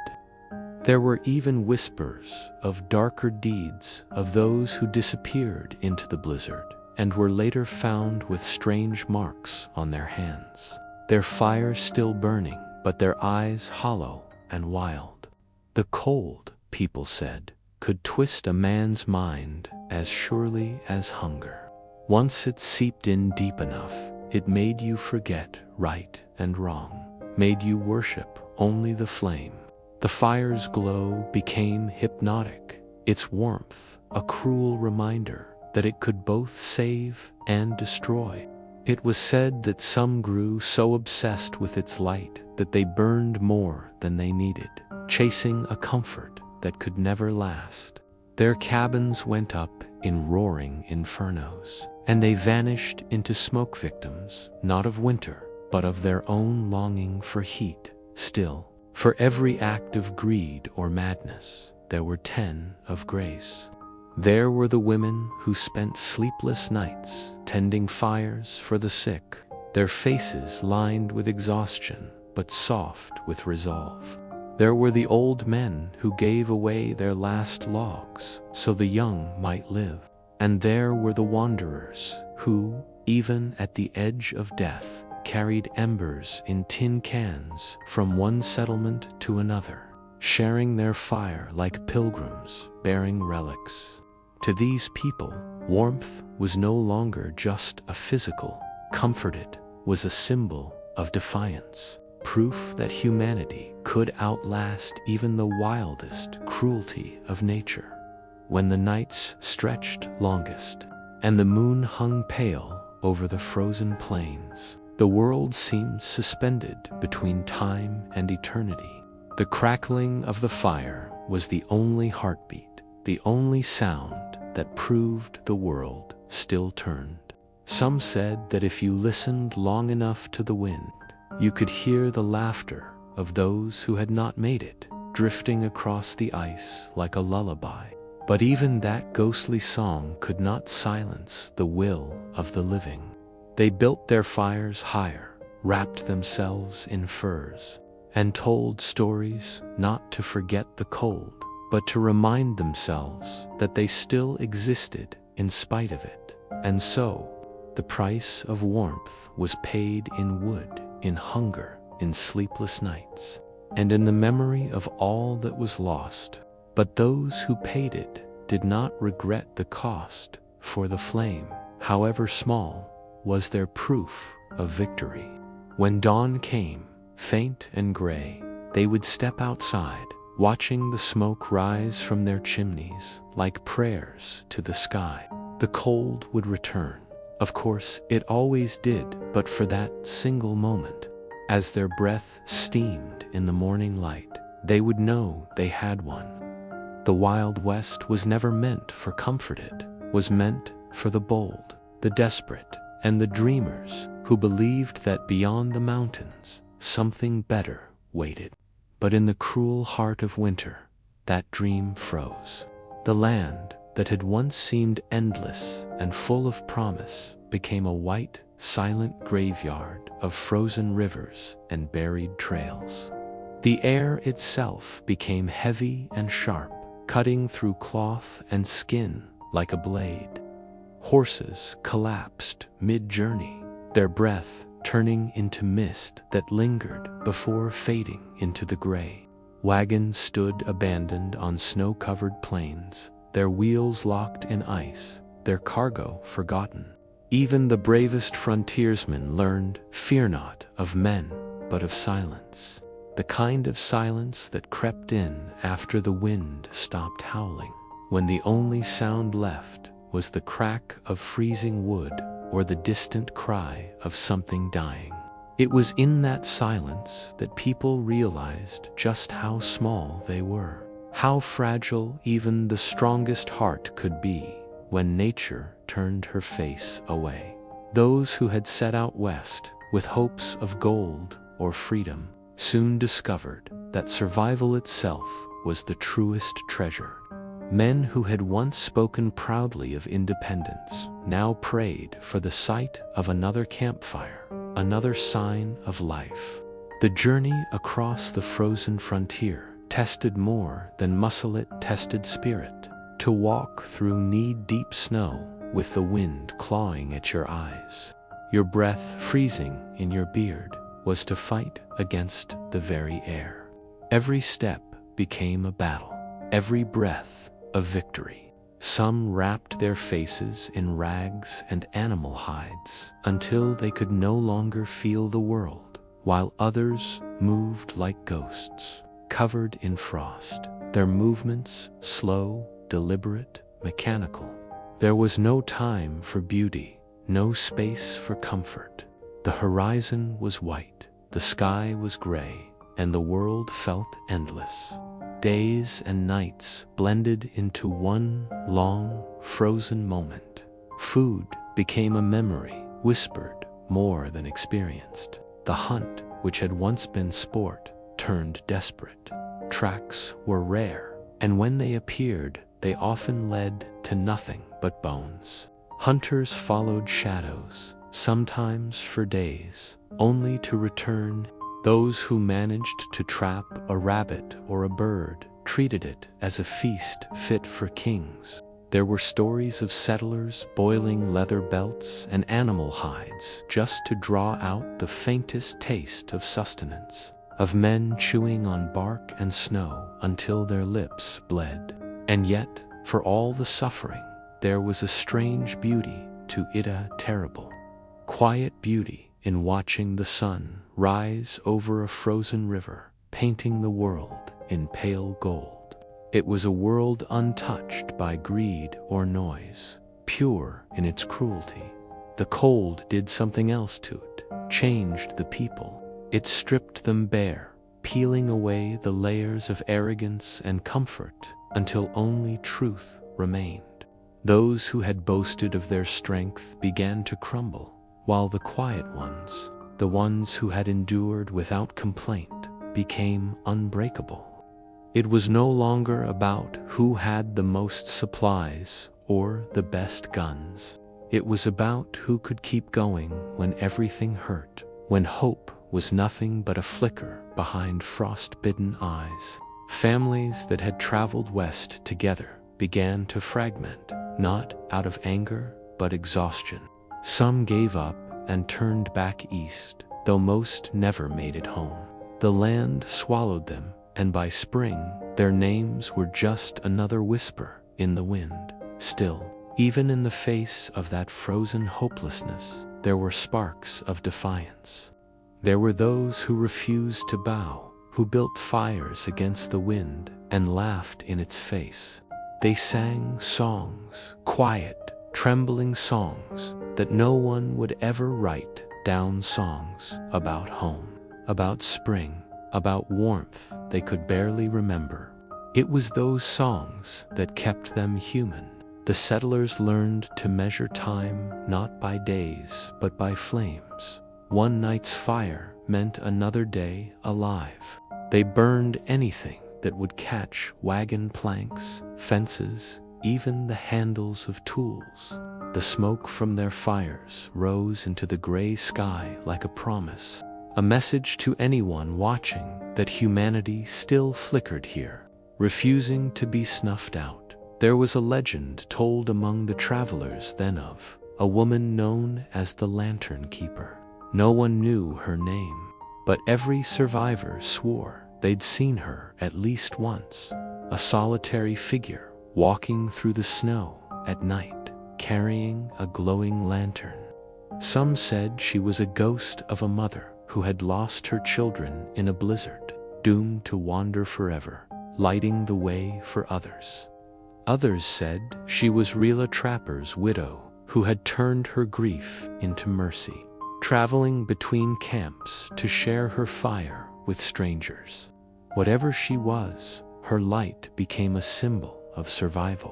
There were even whispers of darker deeds of those who disappeared into the blizzard and were later found with strange marks on their hands, their fire still burning, but their eyes hollow and wild. The cold, people said, could twist a man's mind as surely as hunger. Once it seeped in deep enough, it made you forget right and wrong, made you worship only the flame. The fire's glow became hypnotic, its warmth a cruel reminder that it could both save and destroy. It was said that some grew so obsessed with its light that they burned more than they needed, chasing a comfort that could never last. Their cabins went up in roaring infernos, and they vanished into smoke victims, not of winter, but of their own longing for heat. Still, for every act of greed or madness, there were 10 of grace. There were the women who spent sleepless nights tending fires for the sick, their faces lined with exhaustion but soft with resolve. There were the old men who gave away their last logs so the young might live. And there were the wanderers who, even at the edge of death, carried embers in tin cans from one settlement to another, sharing their fire like pilgrims bearing relics. To these people, warmth was no longer just a physical comfort, it was a symbol of defiance, proof that humanity could outlast even the wildest cruelty of nature. When the nights stretched longest, and the moon hung pale over the frozen plains, the world seemed suspended between time and eternity. The crackling of the fire was the only heartbeat, the only sound that proved the world still turned. Some said that if you listened long enough to the wind, you could hear the laughter of those who had not made it, drifting across the ice like a lullaby. But even that ghostly song could not silence the will of the living. They built their fires higher, wrapped themselves in furs, and told stories not to forget the cold, but to remind themselves that they still existed in spite of it. And so, the price of warmth was paid in wood, in hunger, in sleepless nights, and in the memory of all that was lost. But those who paid it did not regret the cost, for the flame, however small, was their proof of victory. When dawn came, faint and gray, they would step outside, watching the smoke rise from their chimneys like prayers to the sky. The cold would return. Of course, it always did, but for that single moment, as their breath steamed in the morning light, they would know they had won. The Wild West was never meant for comfort, it was meant for the bold, the desperate, and the dreamers who believed that beyond the mountains, something better waited. But in the cruel heart of winter, that dream froze. The land that had once seemed endless and full of promise became a white, silent graveyard of frozen rivers and buried trails. The air itself became heavy and sharp, cutting through cloth and skin like a blade. Horses collapsed mid-journey, their breath turning into mist that lingered before fading into the gray. Wagons stood abandoned on snow-covered plains, their wheels locked in ice, their cargo forgotten. Even the bravest frontiersmen learned, fear not of men, but of silence. The kind of silence that crept in after the wind stopped howling, when the only sound left was the crack of freezing wood or the distant cry of something dying. It was in that silence that people realized just how small they were, how fragile even the strongest heart could be when nature turned her face away. Those who had set out west with hopes of gold or freedom soon discovered that survival itself was the truest treasure. Men who had once spoken proudly of independence now prayed for the sight of another campfire, another sign of life. The journey across the frozen frontier tested more than muscle, it tested spirit. To walk through knee-deep snow with the wind clawing at your eyes, your breath freezing in your beard, was to fight against the very air. Every step became a battle, every breath of victory. Some wrapped their faces in rags and animal hides until they could no longer feel the world, while others moved like ghosts, covered in frost, their movements slow, deliberate, mechanical. There was no time for beauty, no space for comfort. The horizon was white, the sky was gray, and the world felt endless. Days and nights blended into one long, frozen moment. Food became a memory, whispered more than experienced. The hunt, which had once been sport, turned desperate. Tracks were rare, and when they appeared, they often led to nothing but bones. Hunters followed shadows, sometimes for days, only to return. Those who managed to trap a rabbit or a bird treated it as a feast fit for kings. There were stories of settlers boiling leather belts and animal hides just to draw out the faintest taste of sustenance, of men chewing on bark and snow until their lips bled. And yet, for all the suffering, there was a strange beauty to it, a terrible, quiet beauty in watching the sun rise over a frozen river, painting the world in pale gold. It was a world untouched by greed or noise, pure in its cruelty. The cold did something else to it, changed the people. It stripped them bare, peeling away the layers of arrogance and comfort until only truth remained. Those who had boasted of their strength began to crumble, while the quiet ones, the ones who had endured without complaint, became unbreakable. It was no longer about who had the most supplies or the best guns. It was about who could keep going when everything hurt, when hope was nothing but a flicker behind frost-bitten eyes. Families that had traveled west together began to fragment, not out of anger, but exhaustion. Some gave up and turned back east, though most never made it home. The land swallowed them, and by spring, their names were just another whisper in the wind. Still, even in the face of that frozen hopelessness, there were sparks of defiance. There were those who refused to bow, who built fires against the wind and laughed in its face. They sang songs, quiet, trembling songs that no one would ever write down, songs about home, about spring, about warmth they could barely remember. It was those songs that kept them human. The settlers learned to measure time not by days but by flames. One night's fire meant another day alive. They burned anything that would catch wagon planks, fences, even the handles of tools. The smoke from their fires rose into the gray sky like a promise, a message to anyone watching that humanity still flickered here, refusing to be snuffed out. There was a legend told among the travelers then of a woman known as the Lantern Keeper. No one knew her name, but every survivor swore they'd seen her at least once, a solitary figure walking through the snow at night, carrying a glowing lantern. Some said she was a ghost of a mother who had lost her children in a blizzard, doomed to wander forever, lighting the way for others. Others said she was Rila Trapper's widow who had turned her grief into mercy, traveling between camps to share her fire with strangers. Whatever she was, her light became a symbol of survival.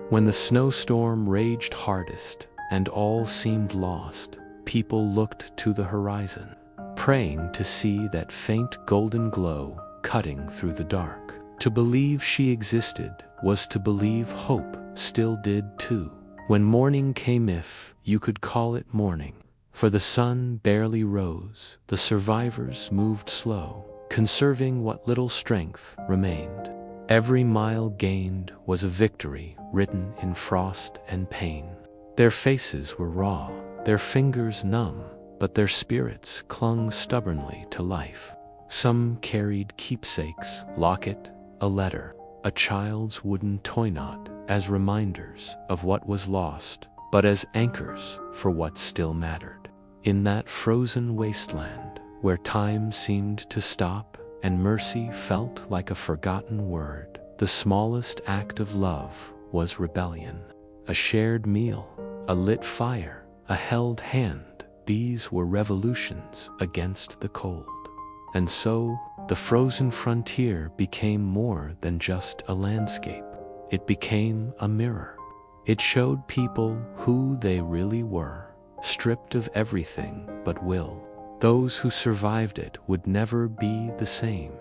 When the snowstorm raged hardest and all seemed lost, people looked to the horizon, praying to see that faint golden glow cutting through the dark. To believe she existed was to believe hope still did too. When morning came, if you could call it morning, for the sun barely rose, the survivors moved slow, conserving what little strength remained. Every mile gained was a victory written in frost and pain. Their faces were raw, their fingers numb, but their spirits clung stubbornly to life. Some carried keepsakes, locket, a letter. a child's wooden toy knot, as reminders of what was lost, but as anchors for what still mattered. In that frozen wasteland, where time seemed to stop and mercy felt like a forgotten word, the smallest act of love was rebellion. A shared meal, a lit fire, a held hand, these were revolutions against the cold. And so, the frozen frontier became more than just a landscape. It became a mirror. It showed people who they really were, stripped of everything but will. Those who survived it would never be the same.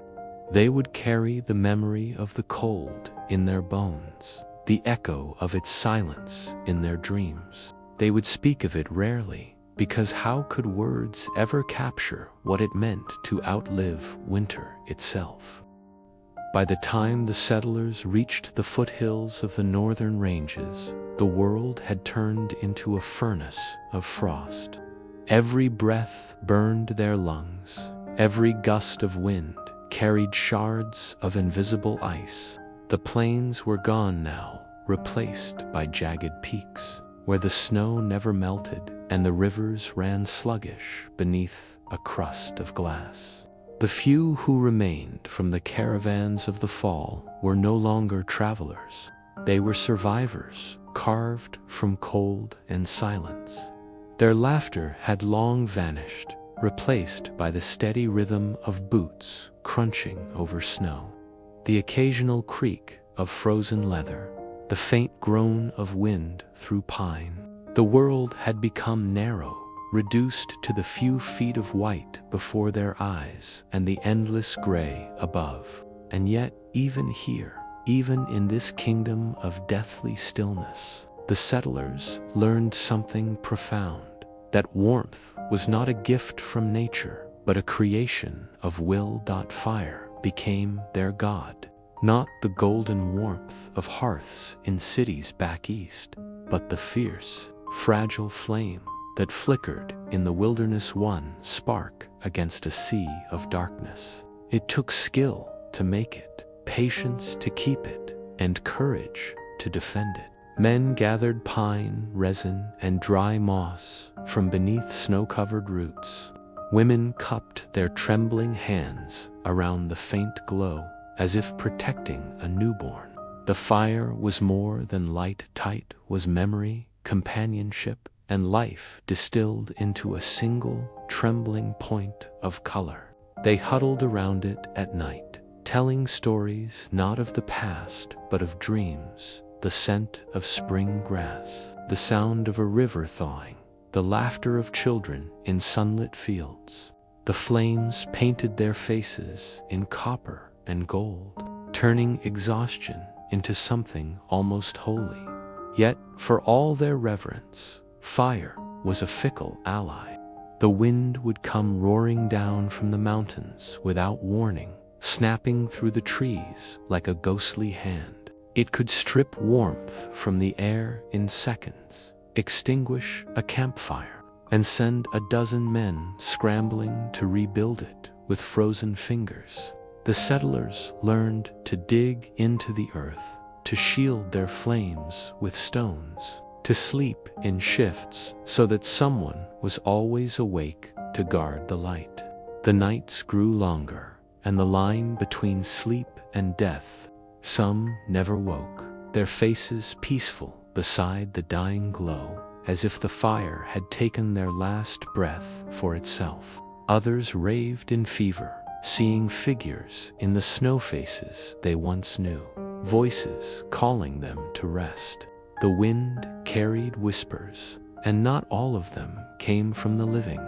They would carry the memory of the cold in their bones, the echo of its silence in their dreams. They would speak of it rarely, because how could words ever capture what it meant to outlive winter itself? By the time the settlers reached the foothills of the northern ranges, the world had turned into a furnace of frost. Every breath burned their lungs. Every gust of wind carried shards of invisible ice. The plains were gone now, replaced by jagged peaks, where the snow never melted and the rivers ran sluggish beneath a crust of glass. The few who remained from the caravans of the fall were no longer travelers. They were survivors, carved from cold and silence. Their laughter had long vanished, replaced by the steady rhythm of boots crunching over snow, the occasional creak of frozen leather, the faint groan of wind through pine. The world had become narrow, reduced to the few feet of white before their eyes and the endless gray above. And yet, even here, even in this kingdom of deathly stillness, the settlers learned something profound. That warmth was not a gift from nature, but a creation of will. Fire became their god. Not the golden warmth of hearths in cities back east, but the fierce, fragile flame that flickered in the wilderness, one spark against a sea of darkness. It took skill to make it, patience to keep it, and courage to defend it. Men gathered pine, resin, and dry moss from beneath snow-covered roots. Women cupped their trembling hands around the faint glow, as if protecting a newborn. The fire was more than light. Tight was memory, companionship, and life distilled into a single, trembling point of color. They huddled around it at night, telling stories not of the past, but of dreams. The scent of spring grass, the sound of a river thawing, the laughter of children in sunlit fields. The flames painted their faces in copper and gold, turning exhaustion into something almost holy. Yet, for all their reverence, fire was a fickle ally. The wind would come roaring down from the mountains without warning, snapping through the trees like a ghostly hand. It could strip warmth from the air in seconds, extinguish a campfire, and send a dozen men scrambling to rebuild it with frozen fingers. The settlers learned to dig into the earth, to shield their flames with stones, to sleep in shifts so that someone was always awake to guard the light. The nights grew longer, and the line between sleep and death. Some never woke, their faces peaceful beside the dying glow, as if the fire had taken their last breath for itself. Others raved in fever, seeing figures in the snow faces they once knew, voices calling them to rest. The wind carried whispers, and not all of them came from the living.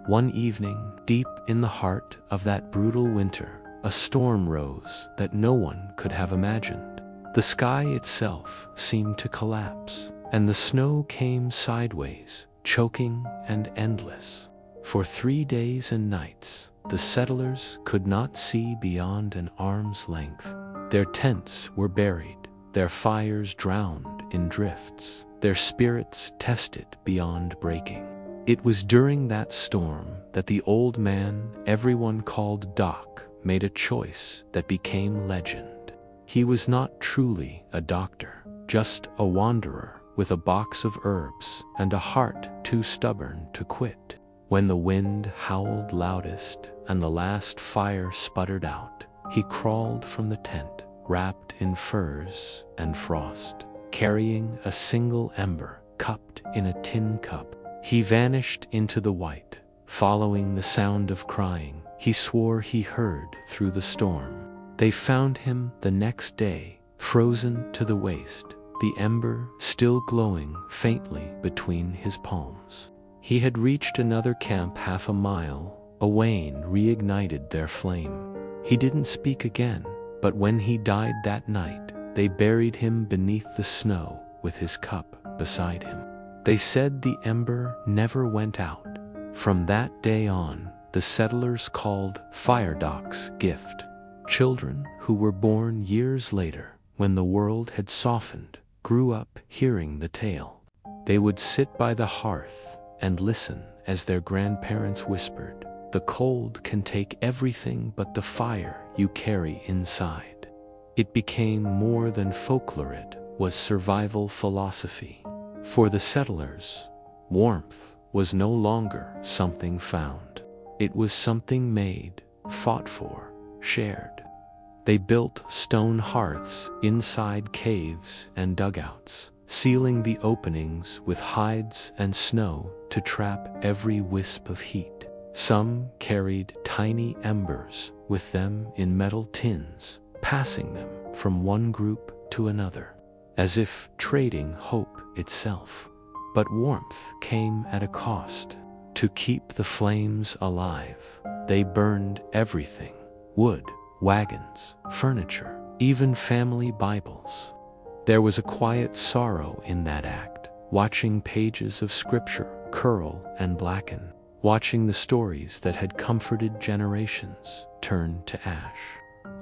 One evening, deep in the heart of that brutal winter, a storm rose that no one could have imagined. The sky itself seemed to collapse, and the snow came sideways, choking and endless. For 3 days and nights, the settlers could not see beyond an arm's length. Their tents were buried, their fires drowned in drifts, their spirits tested beyond breaking. It was during that storm that the old man everyone called Doc made a choice that became legend. He was not truly a doctor, just a wanderer with a box of herbs and a heart too stubborn to quit. When the wind howled loudest and the last fire sputtered out, he crawled from the tent, wrapped in furs and frost, carrying a single ember cupped in a tin cup. He vanished into the white, following the sound of crying he swore he heard through the storm. They found him the next day, frozen to the waist, the ember still glowing faintly between his palms. He had reached another camp half a mile away and reignited their flame. He didn't speak again, but when he died that night, they buried him beneath the snow with his cup beside him. They said the ember never went out. From that day on, the settlers called Fire Doc's gift. Children who were born years later, when the world had softened, grew up hearing the tale. They would sit by the hearth and listen as their grandparents whispered, "The cold can take everything but the fire you carry inside." It became more than folklore, it was survival philosophy. For the settlers, warmth was no longer something found. It was something made, fought for, shared. They built stone hearths inside caves and dugouts, sealing the openings with hides and snow to trap every wisp of heat. Some carried tiny embers with them in metal tins, passing them from one group to another, as if trading hope itself. But warmth came at a cost. To keep the flames alive, they burned everything: wood, wagons, furniture, even family Bibles. There was a quiet sorrow in that act, watching pages of scripture curl and blacken, watching the stories that had comforted generations turn to ash.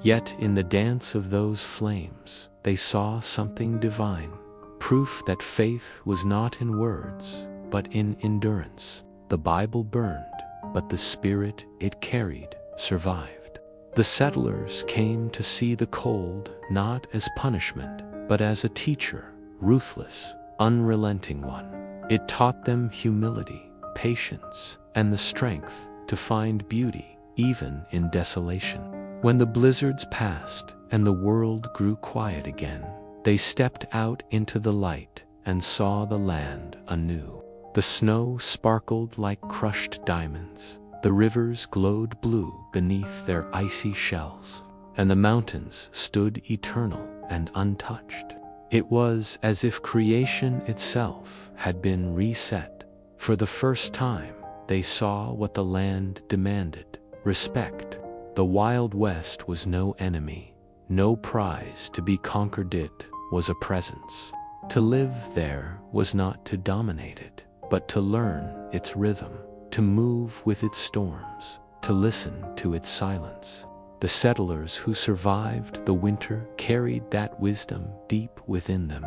Yet in the dance of those flames, they saw something divine, proof that faith was not in words, but in endurance. The Bible burned, but the spirit it carried survived. The settlers came to see the cold not as punishment, but as a teacher, ruthless, unrelenting one. It taught them humility, patience, and the strength to find beauty even in desolation. When the blizzards passed and the world grew quiet again, they stepped out into the light and saw the land anew. The snow sparkled like crushed diamonds, the rivers glowed blue beneath their icy shells, and the mountains stood eternal and untouched. It was as if creation itself had been reset. For the first time, they saw what the land demanded: respect. The Wild West was no enemy, no prize to be conquered, it was a presence. To live there was not to dominate it, but to learn its rhythm, to move with its storms, to listen to its silence. The settlers who survived the winter carried that wisdom deep within them.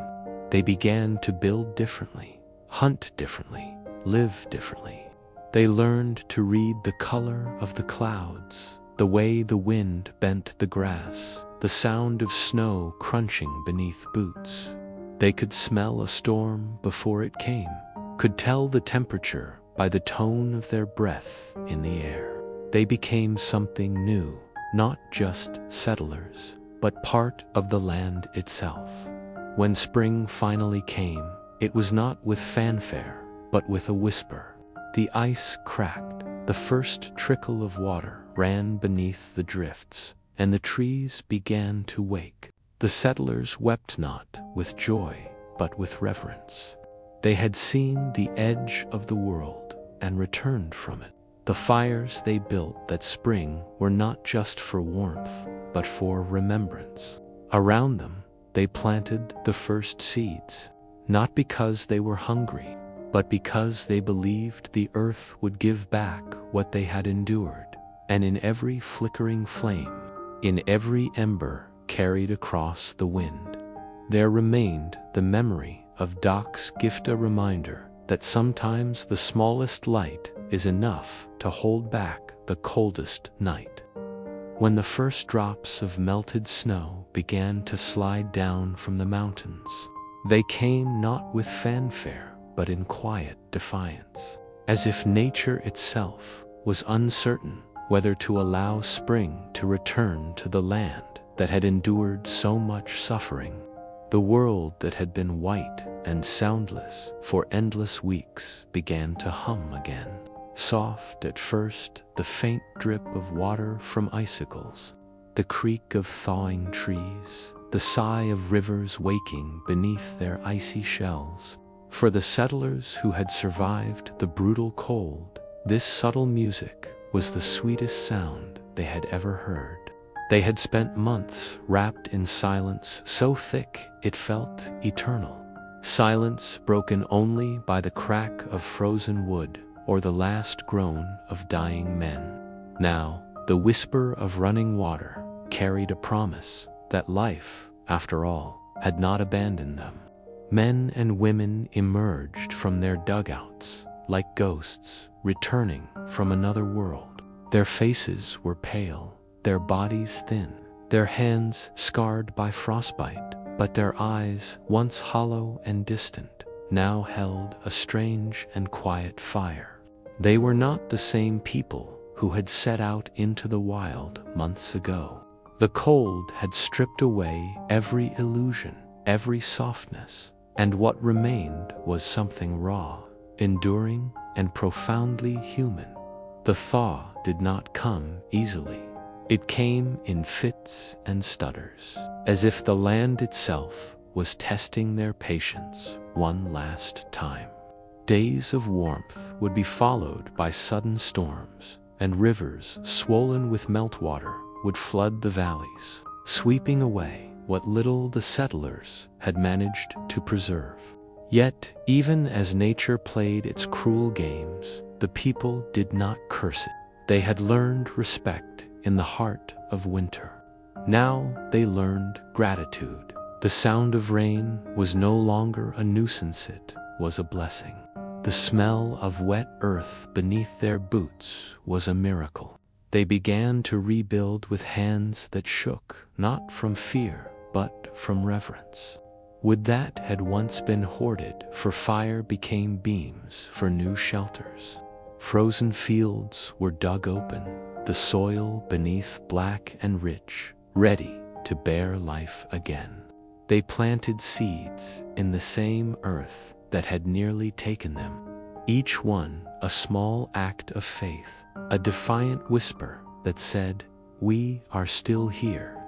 They began to build differently, hunt differently, live differently. They learned to read the color of the clouds, the way the wind bent the grass, the sound of snow crunching beneath boots. They could smell a storm before it came, could tell the temperature by the tone of their breath in the air. They became something new, not just settlers, but part of the land itself. When spring finally came, it was not with fanfare, but with a whisper. The ice cracked, the first trickle of water ran beneath the drifts, and the trees began to wake. The settlers wept not with joy, but with reverence. They had seen the edge of the world and returned from it. The fires they built that spring were not just for warmth, but for remembrance. Around them, they planted the first seeds, not because they were hungry, but because they believed the earth would give back what they had endured. And in every flickering flame, in every ember carried across the wind, there remained the memory of Doc's gift, a reminder that sometimes the smallest light is enough to hold back the coldest night. when the first drops of melted snow began to slide down from the mountains. They came not with fanfare, but in quiet defiance, as if nature itself was uncertain whether to allow spring to return to the land that had endured so much suffering. The world that had been white and soundless for endless weeks began to hum again. Soft at first, the faint drip of water from icicles, the creak of thawing trees, the sigh of rivers waking beneath their icy shells. For the settlers who had survived the brutal cold, this subtle music was the sweetest sound they had ever heard. They had spent months wrapped in silence so thick it felt eternal. Silence broken only by the crack of frozen wood or the last groan of dying men. Now, the whisper of running water carried a promise that life, after all, had not abandoned them. Men and women emerged from their dugouts like ghosts returning from another world. Their faces were pale, their bodies thin, their hands scarred by frostbite, but their eyes, once hollow and distant, now held a strange and quiet fire. They were not the same people who had set out into the wild months ago. The cold had stripped away every illusion, every softness, and what remained was something raw, enduring, and profoundly human. The thaw did not come easily. It came in fits and stutters, as if the land itself was testing their patience one last time. Days of warmth would be followed by sudden storms, and rivers swollen with meltwater would flood the valleys, sweeping away what little the settlers had managed to preserve. Yet, even as nature played its cruel games, the people did not curse it. They had learned respect in the heart of winter. Now they learned gratitude. The sound of rain was no longer a nuisance, it was a blessing. The smell of wet earth beneath their boots was a miracle. They began to rebuild with hands that shook, not from fear, but from reverence. Wood that had once been hoarded for fire became beams for new shelters. Frozen fields were dug open, the soil beneath black and rich, ready to bear life again. They planted seeds in the same earth that had nearly taken them, each one a small act of faith, a defiant whisper that said, "We are still here."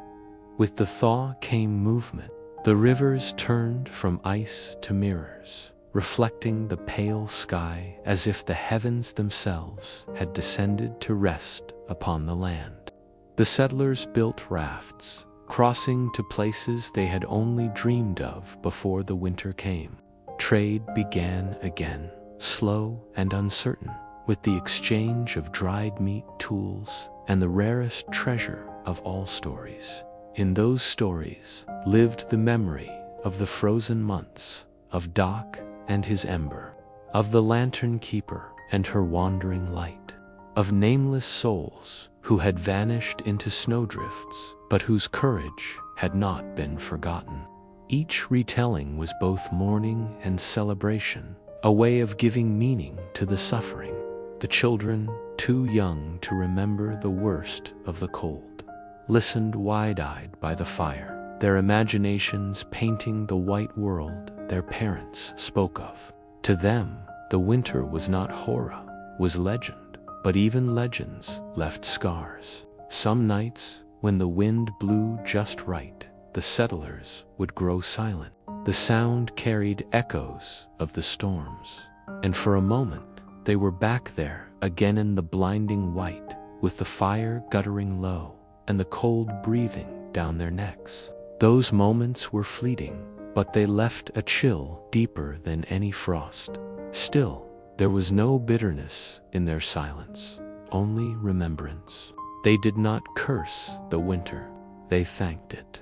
With the thaw came movement. The rivers turned from ice to mirrors, reflecting the pale sky as if the heavens themselves had descended to rest upon the land. The settlers built rafts, crossing to places they had only dreamed of before the winter came. Trade began again, slow and uncertain, with the exchange of dried meat, tools, and the rarest treasure of all stories. In those stories lived the memory of the frozen months, of Doc and his ember, of the lantern keeper and her wandering light, of nameless souls who had vanished into snowdrifts, but whose courage had not been forgotten. Each retelling was both mourning and celebration, a way of giving meaning to the suffering. The children, too young to remember the worst of the cold, listened wide-eyed by the fire, their imaginations painting the white world their parents spoke of. To them, the winter was not horror, was legend, but even legends left scars. Some nights, when the wind blew just right, the settlers would grow silent. The sound carried echoes of the storms, and for a moment, they were back there again in the blinding white, with the fire guttering low and the cold breathing down their necks. Those moments were fleeting, but they left a chill deeper than any frost. Still, there was no bitterness in their silence, only remembrance. They did not curse the winter, they thanked it.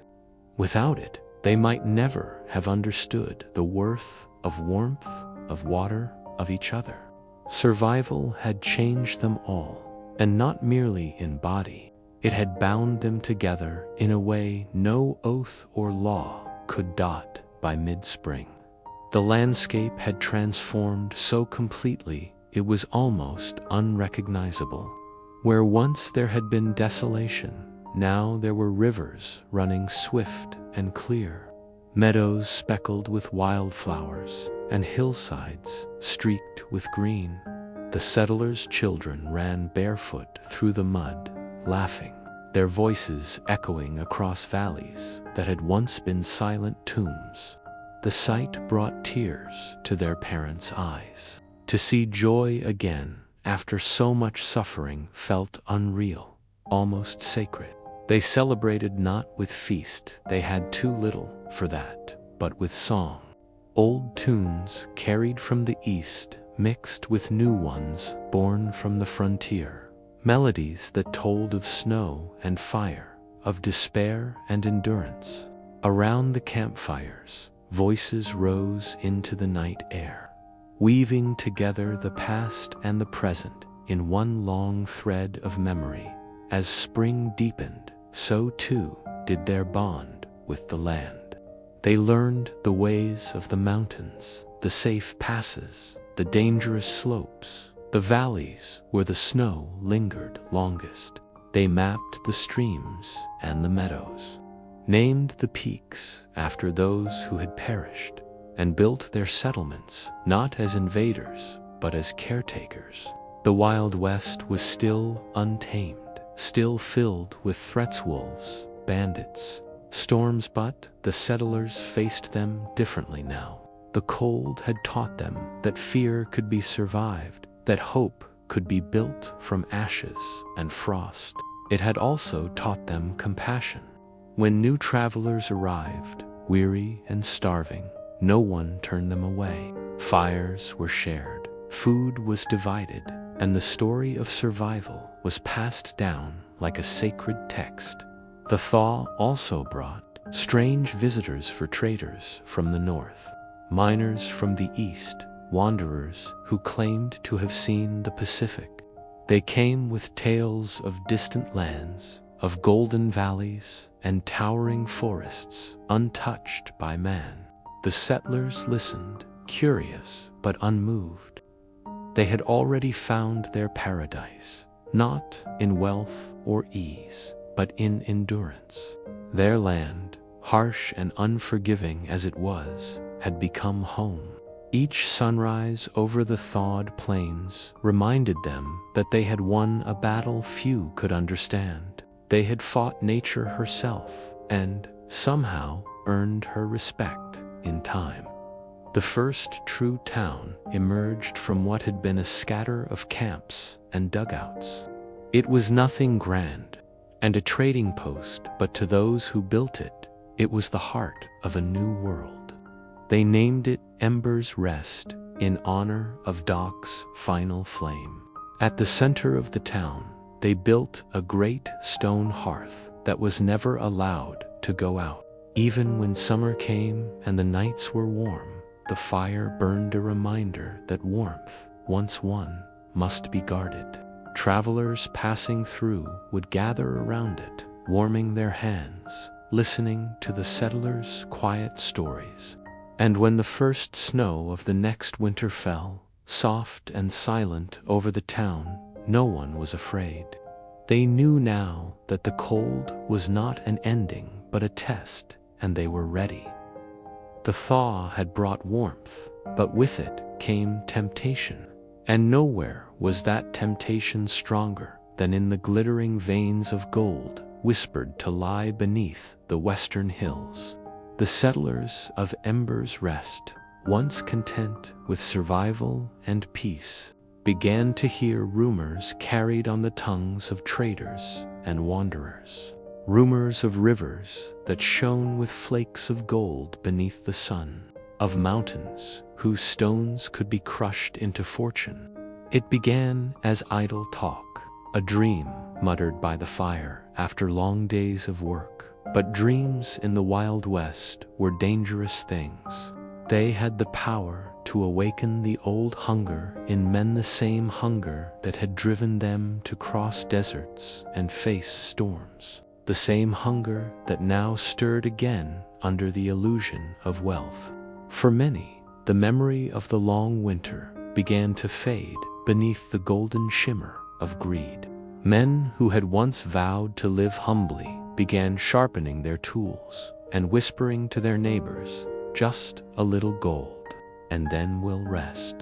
Without it, they might never have understood the worth of warmth, of water, of each other. Survival had changed them all, and not merely in body. It had bound them together in a way no oath or law could dot by mid-spring. The landscape had transformed so completely it was almost unrecognizable. Where once there had been desolation, now there were rivers running swift and clear, meadows speckled with wildflowers, and hillsides streaked with green. The settlers' children ran barefoot through the mud, laughing, their voices echoing across valleys that had once been silent tombs. The sight brought tears to their parents' eyes. To see joy again after so much suffering felt unreal, almost sacred. They celebrated not with feast, they had too little for that, but with song. Old tunes carried from the east mixed with new ones born from the frontier. Melodies that told of snow and fire, of despair and endurance. Around the campfires, voices rose into the night air, weaving together the past and the present in one long thread of memory. As spring deepened, so too did their bond with the land. They learned the ways of the mountains, the safe passes, the dangerous slopes, the valleys where the snow lingered longest. They mapped the streams and the meadows, named the peaks after those who had perished, and built their settlements not as invaders, but as caretakers. The Wild West was still untamed, still filled with threats, wolves, bandits, storms, but the settlers faced them differently now. The cold had taught them that fear could be survived, that hope could be built from ashes and frost. It had also taught them compassion. When new travelers arrived, weary and starving, no one turned them away. Fires were shared, food was divided, and the story of survival was passed down like a sacred text. The thaw also brought strange visitors for traders from the north, miners from the east, wanderers who claimed to have seen the Pacific. They came with tales of distant lands, of golden valleys and towering forests untouched by man. The settlers listened, curious but unmoved. They had already found their paradise, not in wealth or ease, but in endurance. Their land, harsh and unforgiving as it was, had become home. Each sunrise over the thawed plains reminded them that they had won a battle few could understand. They had fought nature herself and, somehow, earned her respect in time. The first true town emerged from what had been a scatter of camps and dugouts. It was nothing grand and a trading post, but to those who built it, it was the heart of a new world. They named it Ember's Rest in honor of Doc's final flame. At the center of the town, they built a great stone hearth that was never allowed to go out. Even when summer came and the nights were warm, the fire burned a reminder that warmth, once won, must be guarded. Travelers passing through would gather around it, warming their hands, listening to the settlers' quiet stories. And when the first snow of the next winter fell, soft and silent over the town, no one was afraid. They knew now that the cold was not an ending but a test, and they were ready. The thaw had brought warmth, but with it came temptation. And nowhere was that temptation stronger than in the glittering veins of gold whispered to lie beneath the western hills. The settlers of Ember's Rest, once content with survival and peace, began to hear rumors carried on the tongues of traders and wanderers. Rumors of rivers that shone with flakes of gold beneath the sun, of mountains whose stones could be crushed into fortune. It began as idle talk, a dream muttered by the fire after long days of work. But dreams in the Wild West were dangerous things. They had the power to awaken the old hunger in men, the same hunger that had driven them to cross deserts and face storms, the same hunger that now stirred again under the illusion of wealth. For many, the memory of the long winter began to fade beneath the golden shimmer of greed. Men who had once vowed to live humbly began sharpening their tools and whispering to their neighbors, "Just a little gold, and then we'll rest."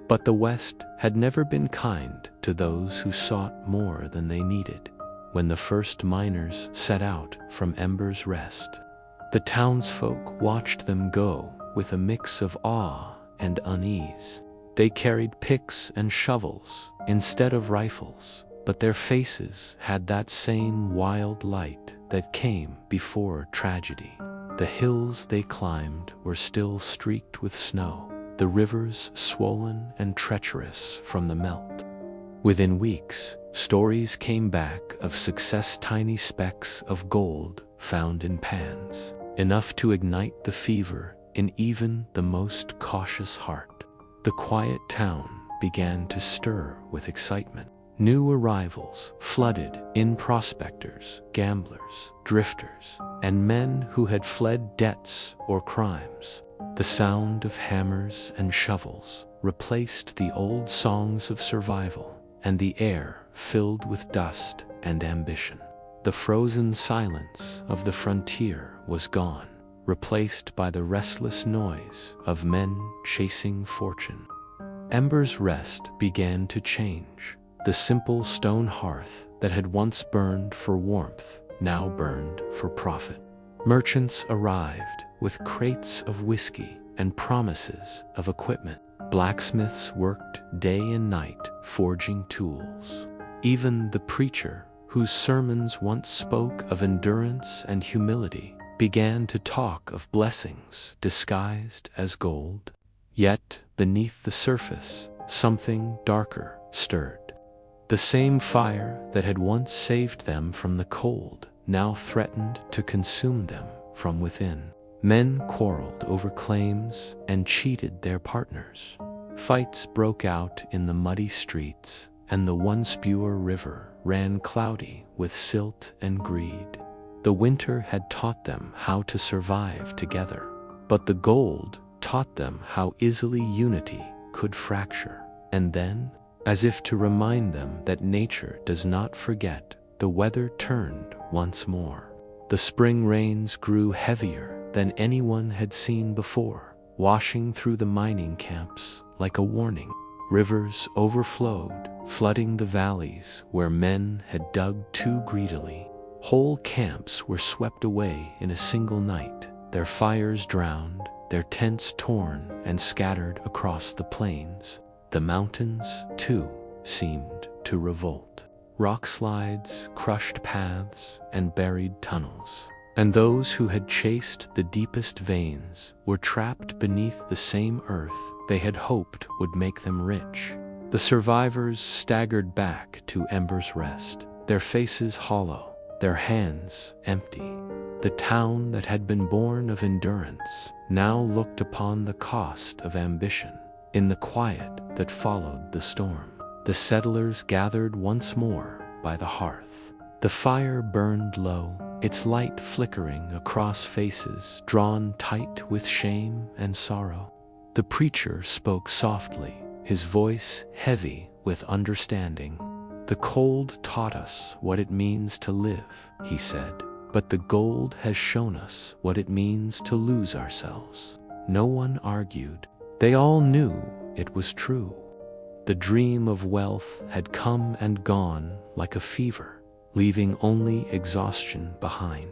But the West had never been kind to those who sought more than they needed. When the first miners set out from Ember's Rest, the townsfolk watched them go with a mix of awe and unease. They carried picks and shovels instead of rifles, but their faces had that same wild light that came before tragedy. The hills they climbed were still streaked with snow, the rivers swollen and treacherous from the melt. Within weeks, stories came back of success, tiny specks of gold found in pans, enough to ignite the fever in even the most cautious heart. The quiet town began to stir with excitement. New arrivals flooded in, prospectors, gamblers, drifters, and men who had fled debts or crimes. The sound of hammers and shovels replaced the old songs of survival, and the air filled with dust and ambition. The frozen silence of the frontier was gone, replaced by the restless noise of men chasing fortune. Ember's Rest began to change. The simple stone hearth that had once burned for warmth now burned for profit. Merchants arrived with crates of whiskey and promises of equipment. Blacksmiths worked day and night forging tools. Even the preacher, whose sermons once spoke of endurance and humility, began to talk of blessings disguised as gold. Yet, beneath the surface, something darker stirred. The same fire that had once saved them from the cold now threatened to consume them from within. Men quarreled over claims and cheated their partners. Fights broke out in the muddy streets, and the Once-Pure River ran cloudy with silt and greed. The winter had taught them how to survive together, but the gold taught them how easily unity could fracture. And then, as if to remind them that nature does not forget, the weather turned once more. The spring rains grew heavier than anyone had seen before, washing through the mining camps like a warning. Rivers overflowed, flooding the valleys where men had dug too greedily. Whole camps were swept away in a single night, their fires drowned, their tents torn and scattered across the plains. The mountains, too, seemed to revolt. Rockslides crushed paths and buried tunnels, and those who had chased the deepest veins were trapped beneath the same earth they had hoped would make them rich. The survivors staggered back to Ember's Rest, their faces hollow, their hands empty. The town that had been born of endurance now looked upon the cost of ambition. In the quiet that followed the storm, the settlers gathered once more by the hearth. The fire burned low, its light flickering across faces drawn tight with shame and sorrow. The preacher spoke softly, his voice heavy with understanding. "The cold taught us what it means to live," he said, "but the gold has shown us what it means to lose ourselves." No one argued. They all knew it was true. The dream of wealth had come and gone like a fever, leaving only exhaustion behind.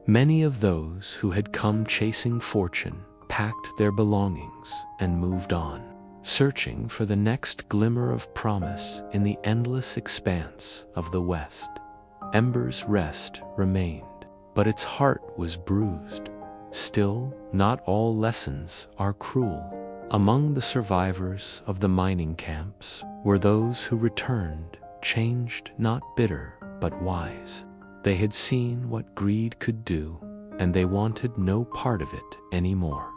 Many of those who had come chasing fortune packed their belongings and moved on, searching for the next glimmer of promise in the endless expanse of the West. Ember's Rest remained, but its heart was bruised. Still, not all lessons are cruel. Among the survivors of the mining camps were those who returned, changed, not bitter, but wise. They had seen what greed could do, and they wanted no part of it anymore.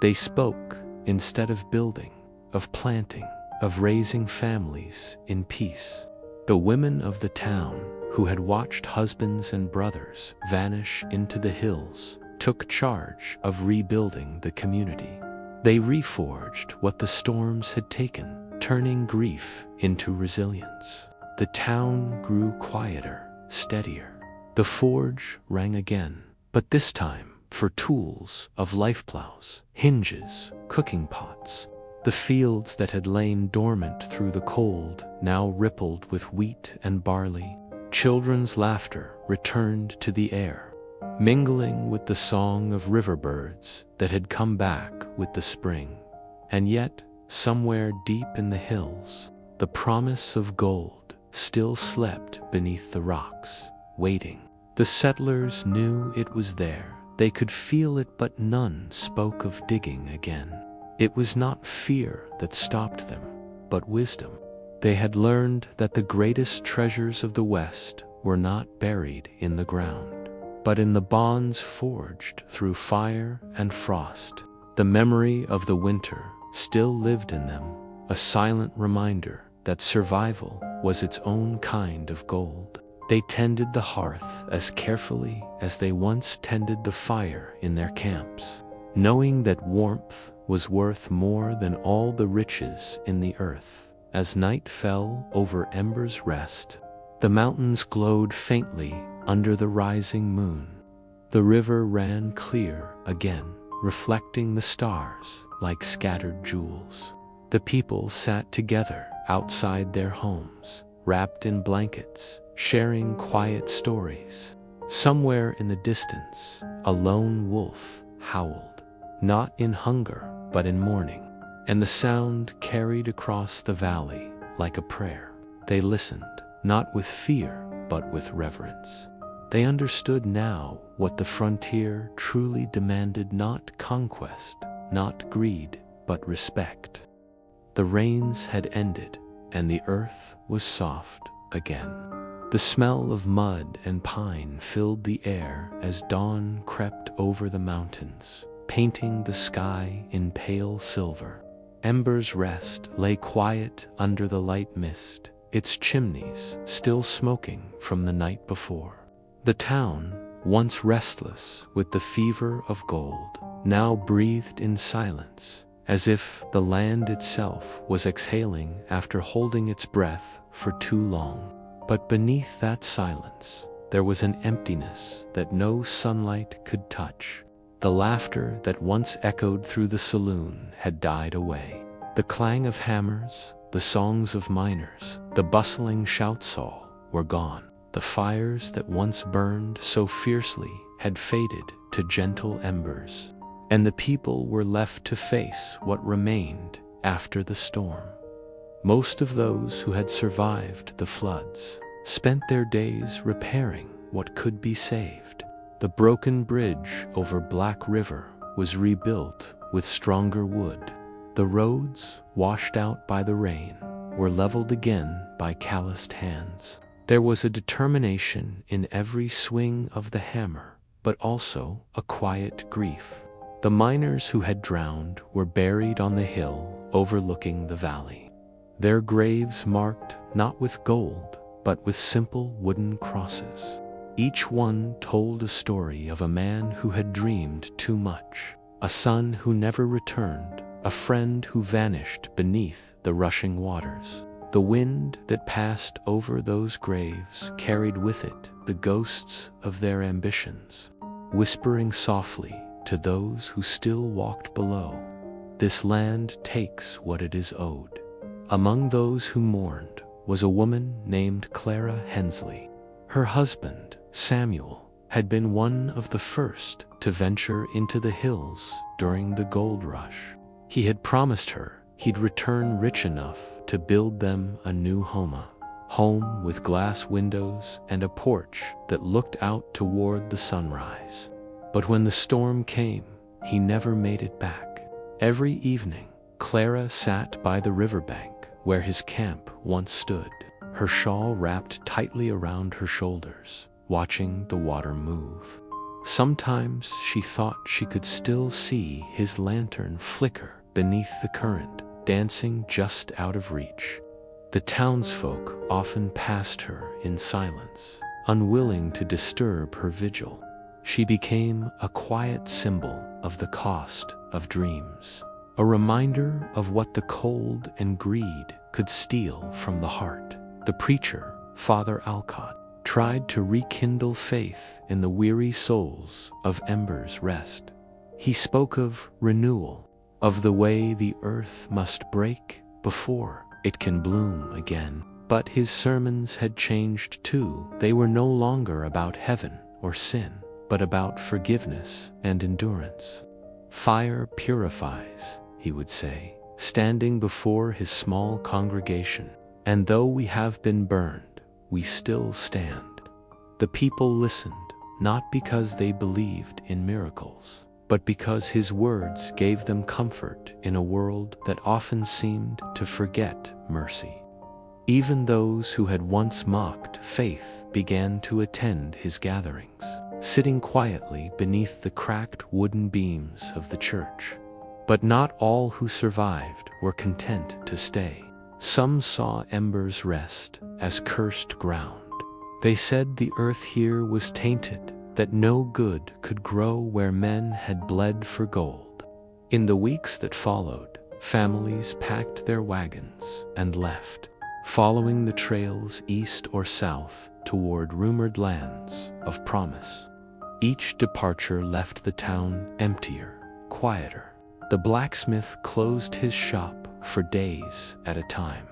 They spoke, instead of building, of planting, of raising families in peace. The women of the town, who had watched husbands and brothers vanish into the hills, took charge of rebuilding the community. They reforged what the storms had taken, turning grief into resilience. The town grew quieter, steadier. The forge rang again, but this time for tools of life plows, hinges, cooking pots. The fields that had lain dormant through the cold now rippled with wheat and barley. Children's laughter returned to the air, mingling with the song of river birds that had come back with the spring. And yet, somewhere deep in the hills, the promise of gold still slept beneath the rocks, waiting. The settlers knew it was there. They could feel it, but none spoke of digging again. It was not fear that stopped them, but wisdom. They had learned that the greatest treasures of the West were not buried in the ground, but in the bonds forged through fire and frost. The memory of the winter still lived in them, a silent reminder that survival was its own kind of gold. They tended the hearth as carefully as they once tended the fire in their camps, knowing that warmth was worth more than all the riches in the earth. As night fell over Ember's Rest, the mountains glowed faintly under the rising moon. The river ran clear again, reflecting the stars like scattered jewels. The people sat together outside their homes, wrapped in blankets, sharing quiet stories. Somewhere in the distance, a lone wolf howled, not in hunger, but in mourning, and the sound carried across the valley like a prayer. They listened, not with fear, but with reverence. They understood now what the frontier truly demanded: not conquest, not greed, but respect. The rains had ended, and the earth was soft again. The smell of mud and pine filled the air as dawn crept over the mountains, painting the sky in pale silver. Ember's Rest lay quiet under the light mist, its chimneys still smoking from the night before. The town, once restless with the fever of gold, now breathed in silence, as if the land itself was exhaling after holding its breath for too long. But beneath that silence, there was an emptiness that no sunlight could touch. The laughter that once echoed through the saloon had died away. The clang of hammers, the songs of miners, the bustling shout-saw were gone. The fires that once burned so fiercely had faded to gentle embers, and the people were left to face what remained after the storm. Most of those who had survived the floods spent their days repairing what could be saved. The broken bridge over Black River was rebuilt with stronger wood. The roads, washed out by the rain, were leveled again by calloused hands. There was a determination in every swing of the hammer, but also a quiet grief. The miners who had drowned were buried on the hill overlooking the valley, their graves marked not with gold, but with simple wooden crosses. Each one told a story of a man who had dreamed too much, a son who never returned, a friend who vanished beneath the rushing waters. The wind that passed over those graves carried with it the ghosts of their ambitions, whispering softly to those who still walked below. This land takes what it is owed. Among those who mourned was a woman named Clara Hensley. Her husband, Samuel, had been one of the first to venture into the hills during the gold rush. He had promised her he'd return rich enough to build them a new home with glass windows and a porch that looked out toward the sunrise. But when the storm came, he never made it back. Every evening, Clara sat by the riverbank where his camp once stood, her shawl wrapped tightly around her shoulders, watching the water move. Sometimes she thought she could still see his lantern flicker beneath the current, dancing just out of reach. The townsfolk often passed her in silence, unwilling to disturb her vigil. She became a quiet symbol of the cost of dreams, a reminder of what the cold and greed could steal from the heart. The preacher, Father Alcott, tried to rekindle faith in the weary souls of Ember's Rest. He spoke of renewal, of the way the earth must break before it can bloom again. But his sermons had changed too. They were no longer about heaven or sin, but about forgiveness and endurance. Fire purifies, he would say, standing before his small congregation. And though we have been burned, we still stand. The people listened, not because they believed in miracles, but because his words gave them comfort in a world that often seemed to forget mercy. Even those who had once mocked faith began to attend his gatherings, sitting quietly beneath the cracked wooden beams of the church. But not all who survived were content to stay. Some saw Ember's Rest as cursed ground. They said the earth here was tainted, that no good could grow where men had bled for gold. In the weeks that followed, families packed their wagons and left, following the trails east or south toward rumored lands of promise. Each departure left the town emptier, quieter. The blacksmith closed his shop for days at a time.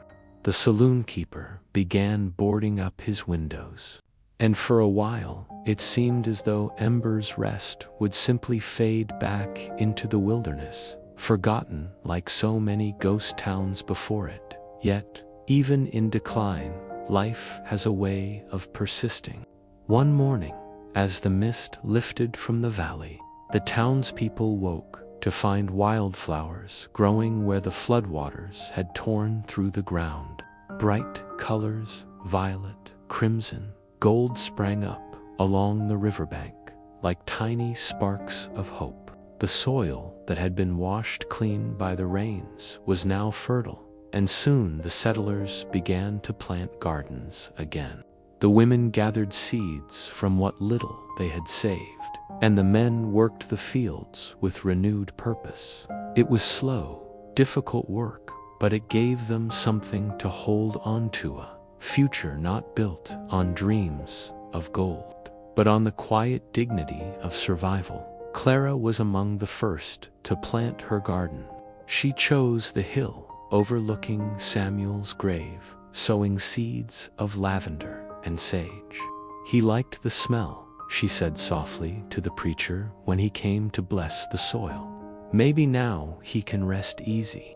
The saloon keeper began boarding up his windows. And for a while, it seemed as though Ember's Rest would simply fade back into the wilderness, forgotten like so many ghost towns before it. Yet, even in decline, life has a way of persisting. One morning, as the mist lifted from the valley, the townspeople woke to find wildflowers growing where the floodwaters had torn through the ground. Bright colors, violet, crimson, gold sprang up along the riverbank like tiny sparks of hope. The soil that had been washed clean by the rains was now fertile, and soon the settlers began to plant gardens again. The women gathered seeds from what little they had saved, and the men worked the fields with renewed purpose. It was slow, difficult work, but it gave them something to hold on to, a future not built on dreams of gold, but on the quiet dignity of survival. Clara was among the first to plant her garden. She chose the hill overlooking Samuel's grave, sowing seeds of lavender and sage. He liked the smell, she said softly to the preacher when he came to bless the soil. Maybe now he can rest easy.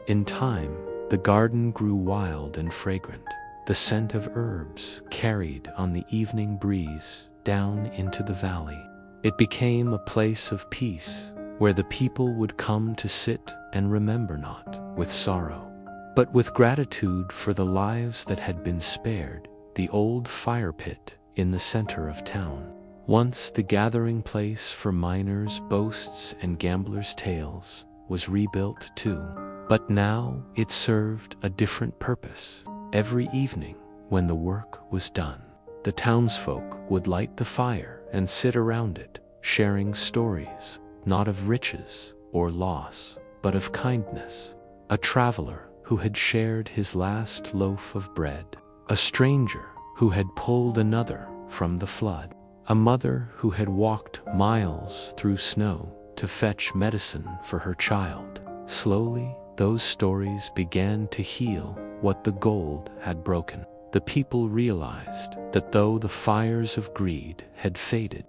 In time, the garden grew wild and fragrant. The scent of herbs carried on the evening breeze down into the valley. It became a place of peace where the people would come to sit and remember, not with sorrow, but with gratitude for the lives that had been spared. The old fire pit in the center of town, once the gathering place for miners' boasts and gamblers' tales, was rebuilt too. But now it served a different purpose. Every evening, when the work was done, the townsfolk would light the fire and sit around it, sharing stories, not of riches or loss, but of kindness. A traveler who had shared his last loaf of bread, a stranger who had pulled another from the flood, a mother who had walked miles through snow to fetch medicine for her child. Slowly, those stories began to heal what the gold had broken. The people realized that though the fires of greed had faded,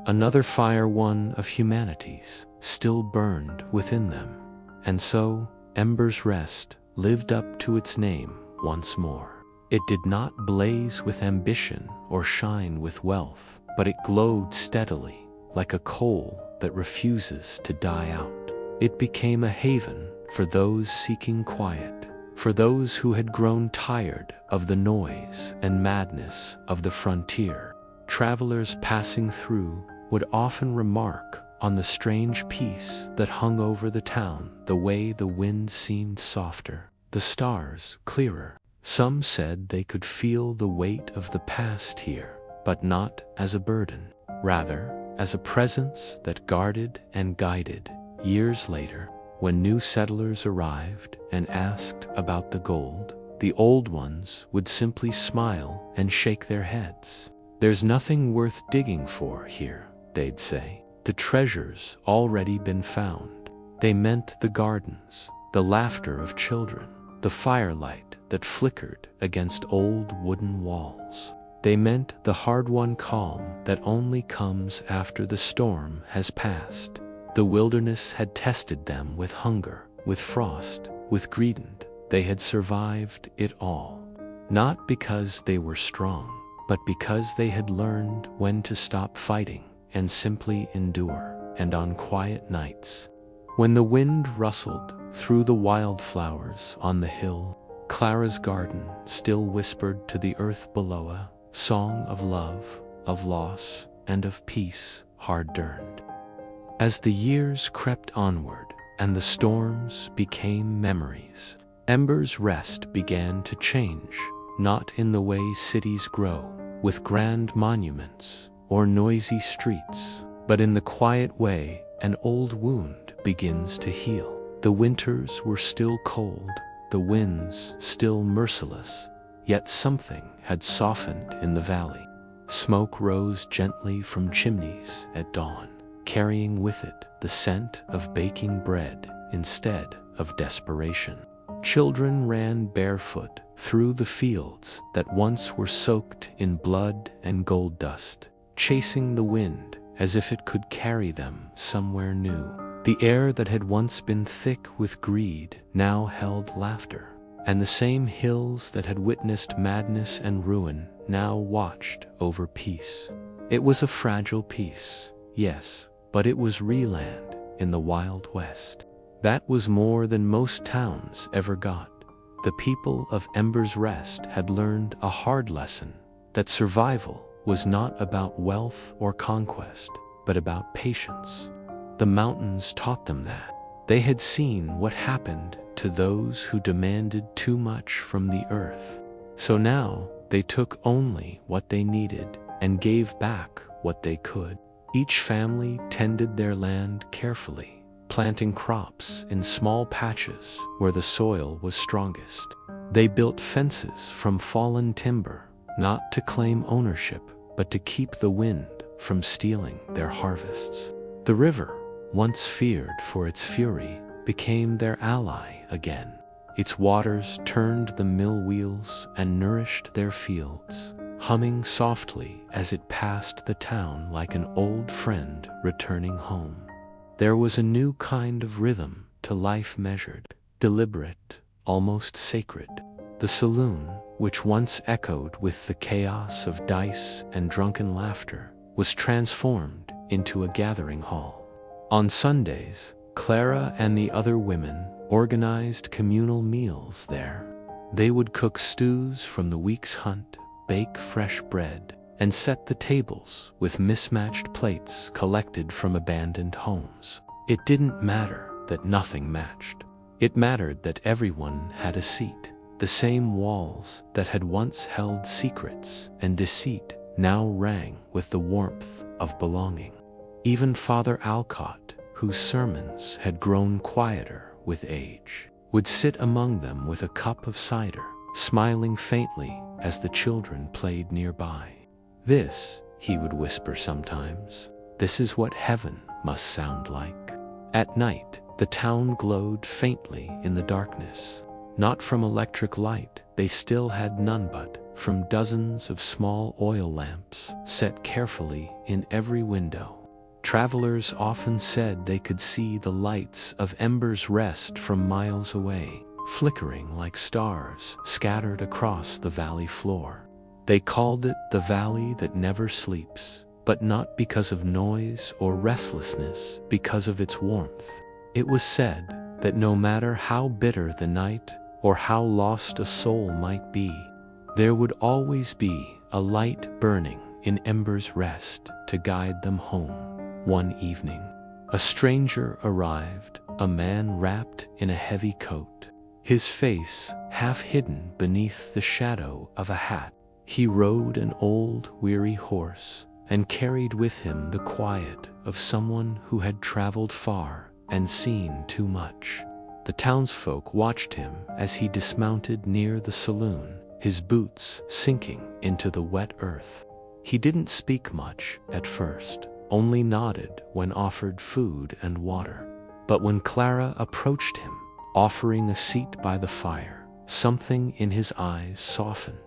another fire, one of humanity's, still burned within them. And so, Ember's Rest lived up to its name once more. It did not blaze with ambition or shine with wealth, but it glowed steadily, like a coal that refuses to die out. It became a haven for those seeking quiet, for those who had grown tired of the noise and madness of the frontier. Travelers passing through would often remark on the strange peace that hung over the town, the way the wind seemed softer, the stars clearer. Some said they could feel the weight of the past here, but not as a burden, rather as a presence that guarded and guided. Years later, when new settlers arrived and asked about the gold, the old ones would simply smile and shake their heads. "There's nothing worth digging for here," they'd say. "The treasure's already been found." They meant the gardens, the laughter of children, the firelight that flickered against old wooden walls. They meant the hard-won calm that only comes after the storm has passed. The wilderness had tested them with hunger, with frost, with greed. They had survived it all, not because they were strong, but because they had learned when to stop fighting and simply endure. And on quiet nights, when the wind rustled through the wildflowers on the hill, Clara's garden still whispered to the earth below a song of love, of loss, and of peace hard-earned. As the years crept onward and the storms became memories, Ember's Rest began to change, not in the way cities grow, with grand monuments or noisy streets, but in the quiet way an old wound begins to heal. The winters were still cold, the winds still merciless, yet something had softened in the valley. Smoke rose gently from chimneys at dawn, carrying with it the scent of baking bread instead of desperation. Children ran barefoot through the fields that once were soaked in blood and gold dust, chasing the wind as if it could carry them somewhere new. The air that had once been thick with greed now held laughter, and the same hills that had witnessed madness and ruin now watched over peace. It was a fragile peace, yes, but it was real land in the Wild West. That was more than most towns ever got. The people of Ember's Rest had learned a hard lesson, that survival was not about wealth or conquest, but about patience. The mountains taught them that. They had seen what happened to those who demanded too much from the earth. So now they took only what they needed and gave back what they could. Each family tended their land carefully, planting crops in small patches where the soil was strongest. They built fences from fallen timber, not to claim ownership, but to keep the wind from stealing their harvests. The river, once feared for its fury, became their ally again. Its waters turned the mill wheels and nourished their fields, humming softly as it passed the town like an old friend returning home. There was a new kind of rhythm to life, measured, deliberate, almost sacred. The saloon, which once echoed with the chaos of dice and drunken laughter, was transformed into a gathering hall. On Sundays, Clara and the other women organized communal meals there. They would cook stews from the week's hunt, bake fresh bread, and set the tables with mismatched plates collected from abandoned homes. It didn't matter that nothing matched. It mattered that everyone had a seat. The same walls that had once held secrets and deceit now rang with the warmth of belonging. Even Father Alcott, whose sermons had grown quieter with age, would sit among them with a cup of cider, smiling faintly as the children played nearby. "This," he would whisper sometimes, "this is what heaven must sound like." At night, the town glowed faintly in the darkness. Not from electric light, they still had none, but from dozens of small oil lamps set carefully in every window. Travelers often said they could see the lights of Ember's Rest from miles away, flickering like stars scattered across the valley floor. They called it the valley that never sleeps, but not because of noise or restlessness, because of its warmth. It was said that no matter how bitter the night or how lost a soul might be, there would always be a light burning in Ember's Rest to guide them home. One evening, a stranger arrived, a man wrapped in a heavy coat, his face half hidden beneath the shadow of a hat. He rode an old, weary horse and carried with him the quiet of someone who had traveled far and seen too much. The townsfolk watched him as he dismounted near the saloon, his boots sinking into the wet earth. He didn't speak much at first, only nodded when offered food and water. But when Clara approached him, offering a seat by the fire, something in his eyes softened.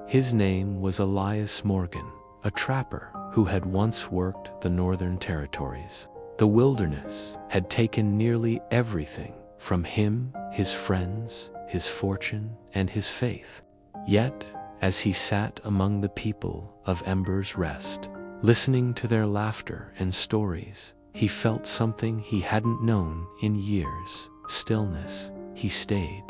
His name was Elias Morgan, a trapper who had once worked the Northern Territories. The wilderness had taken nearly everything from him, his friends, his fortune, and his faith. Yet, as he sat among the people of Ember's Rest, listening to their laughter and stories, he felt something he hadn't known in years: stillness. He stayed.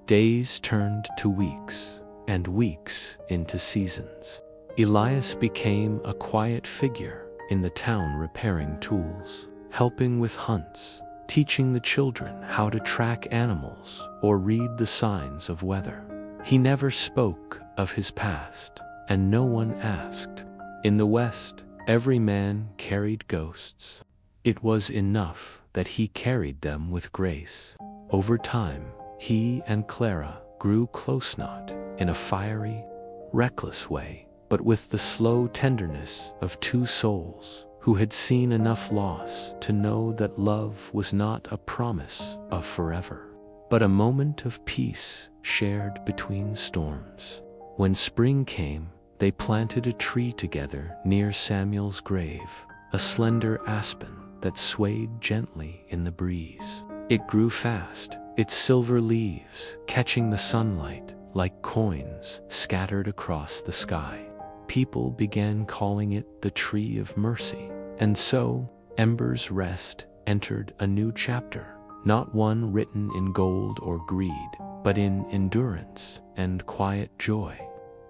Days turned to weeks, and weeks into seasons. Elias became a quiet figure in the town, repairing tools, helping with hunts, teaching the children how to track animals or read the signs of weather. He never spoke of his past, and no one asked. In the West, every man carried ghosts. It was enough that he carried them with grace. Over time, he and Clara grew close, not in a fiery, reckless way, but with the slow tenderness of two souls who had seen enough loss to know that love was not a promise of forever, but a moment of peace shared between storms. When spring came, they planted a tree together near Samuel's grave, a slender aspen that swayed gently in the breeze. It grew fast, its silver leaves catching the sunlight like coins scattered across the sky. People began calling it the Tree of Mercy, and so Ember's Rest entered a new chapter, not one written in gold or greed, but in endurance and quiet joy.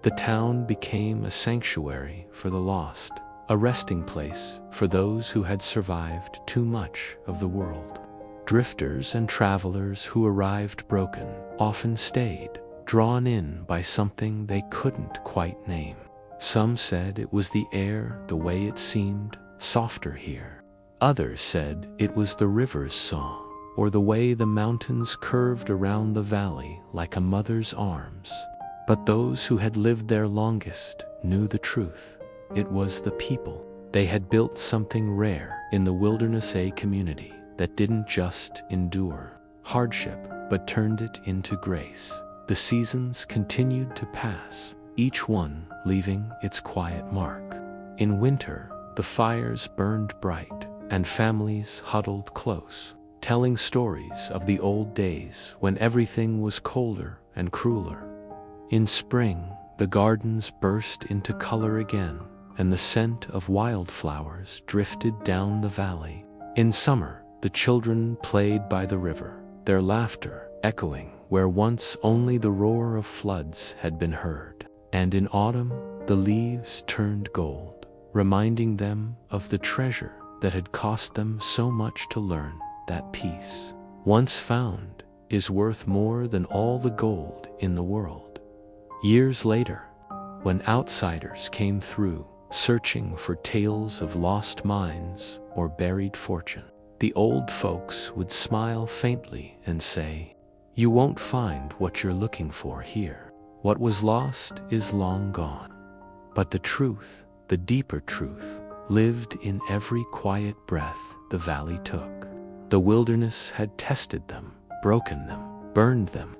The town became a sanctuary for the lost, a resting place for those who had survived too much of the world. Drifters and travelers who arrived broken often stayed, drawn in by something they couldn't quite name. Some said it was the air, the way it seemed softer here. Others said it was the river's song, or the way the mountains curved around the valley like a mother's arms. But those who had lived there longest knew the truth. It was the people. They had built something rare in the wilderness, a community that didn't just endure hardship, but turned it into grace. The seasons continued to pass, each one leaving its quiet mark. In winter, the fires burned bright, and families huddled close, telling stories of the old days when everything was colder and crueler. In spring, the gardens burst into color again, and the scent of wildflowers drifted down the valley. In summer, the children played by the river, their laughter echoing where once only the roar of floods had been heard. And in autumn, the leaves turned gold, reminding them of the treasure that had cost them so much to learn, that peace, once found, is worth more than all the gold in the world. Years later, when outsiders came through, searching for tales of lost mines or buried fortune, the old folks would smile faintly and say, "You won't find what you're looking for here. What was lost is long gone." But the truth, the deeper truth, lived in every quiet breath the valley took. The wilderness had tested them, broken them, burned them,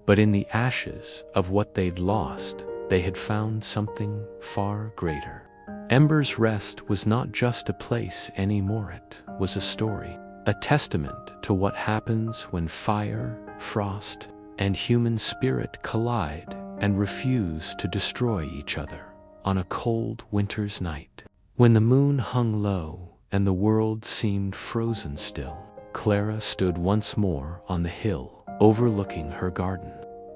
but in the ashes of what they'd lost, they had found something far greater. Ember's Rest was not just a place anymore, it was a story, a testament to what happens when fire, frost, and human spirit collide and refuse to destroy each other. On a cold winter's night, when the moon hung low and the world seemed frozen still, Clara stood once more on the hill overlooking her garden.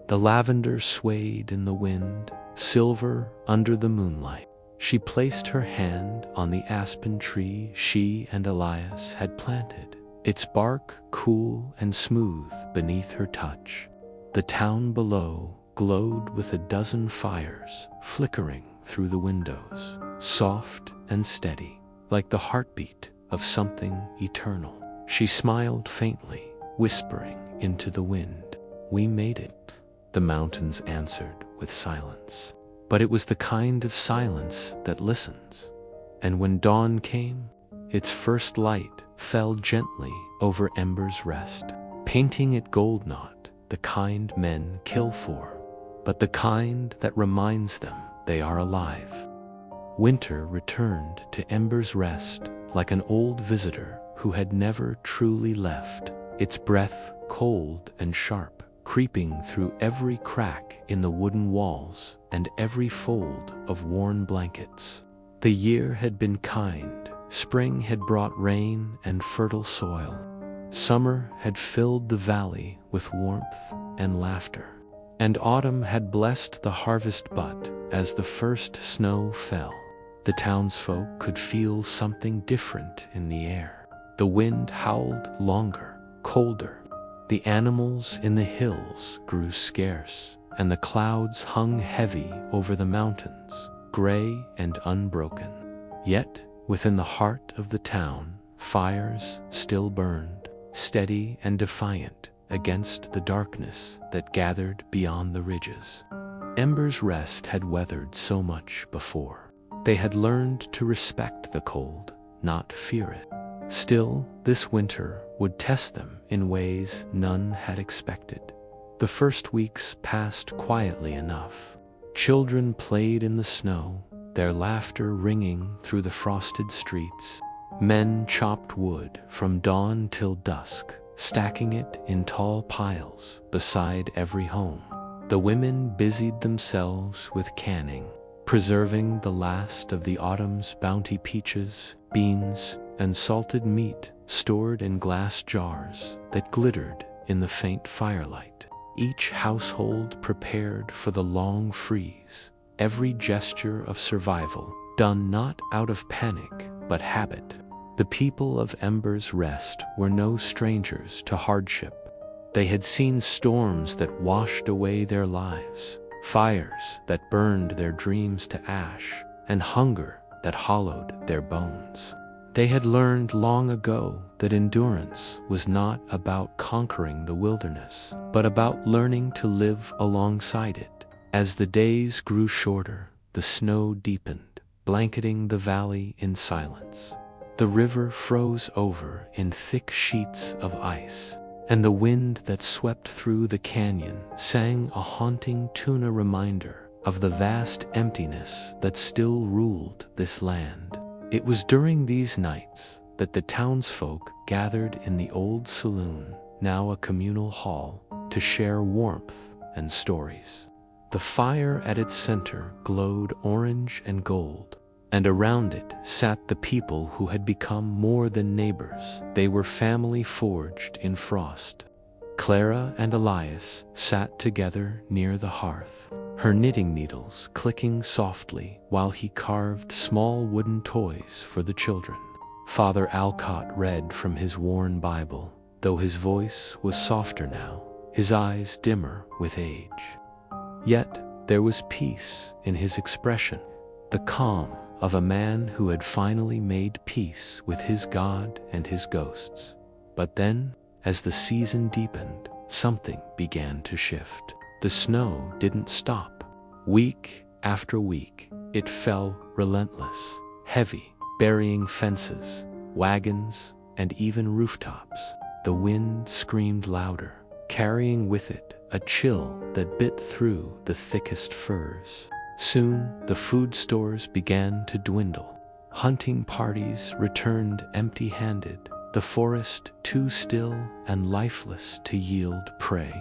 The lavender swayed in the wind, silver under the moonlight. She placed her hand on the aspen tree she and Elias had planted, its bark cool and smooth beneath her touch. The town below glowed with a dozen fires flickering through the windows, soft and steady, like the heartbeat of something eternal. She smiled faintly, whispering into the wind. "We made it," the mountains answered with silence. But it was the kind of silence that listens. And when dawn came, its first light fell gently over Ember's Rest, painting it gold, not the kind men kill for, but the kind that reminds them they are alive. Winter returned to Ember's Rest like an old visitor who had never truly left, its breath cold and sharp, creeping through every crack in the wooden walls and every fold of worn blankets. The year had been kind. Spring had brought rain and fertile soil. Summer had filled the valley with warmth and laughter. And autumn had blessed the harvest but as the first snow fell, the townsfolk could feel something different in the air. The wind howled longer, colder. The animals in the hills grew scarce, and the clouds hung heavy over the mountains, gray and unbroken. Yet, within the heart of the town, fires still burned, steady and defiant against the darkness that gathered beyond the ridges. Ember's Rest had weathered so much before. They had learned to respect the cold, not fear it. Still, this winter would test them in ways none had expected. The first weeks passed quietly enough. Children played in the snow, their laughter ringing through the frosted streets. Men chopped wood from dawn till dusk, stacking it in tall piles beside every home. The women busied themselves with canning, preserving the last of the autumn's bounty: peaches, beans, and salted meat stored in glass jars that glittered in the faint firelight. Each household prepared for the long freeze, every gesture of survival done not out of panic but habit. The people of Ember's Rest were no strangers to hardship. They had seen storms that washed away their lives, fires that burned their dreams to ash, and hunger that hollowed their bones. They had learned long ago that endurance was not about conquering the wilderness, but about learning to live alongside it. As the days grew shorter, the snow deepened, blanketing the valley in silence. The river froze over in thick sheets of ice, and the wind that swept through the canyon sang a haunting tune, a reminder of the vast emptiness that still ruled this land. It was during these nights that the townsfolk gathered in the old saloon, now a communal hall, to share warmth and stories. The fire at its center glowed orange and gold, and around it sat the people who had become more than neighbors. They were family forged in frost. Clara and Elias sat together near the hearth, her knitting needles clicking softly while he carved small wooden toys for the children. Father Alcott read from his worn Bible, though his voice was softer now, his eyes dimmer with age. Yet there was peace in his expression, the calm of a man who had finally made peace with his God and his ghosts. But then, as the season deepened, something began to shift. The snow didn't stop. Week after week, it fell relentless, heavy, burying fences, wagons, and even rooftops. The wind screamed louder, carrying with it a chill that bit through the thickest furs. Soon, the food stores began to dwindle. Hunting parties returned empty-handed, the forest too still and lifeless to yield prey.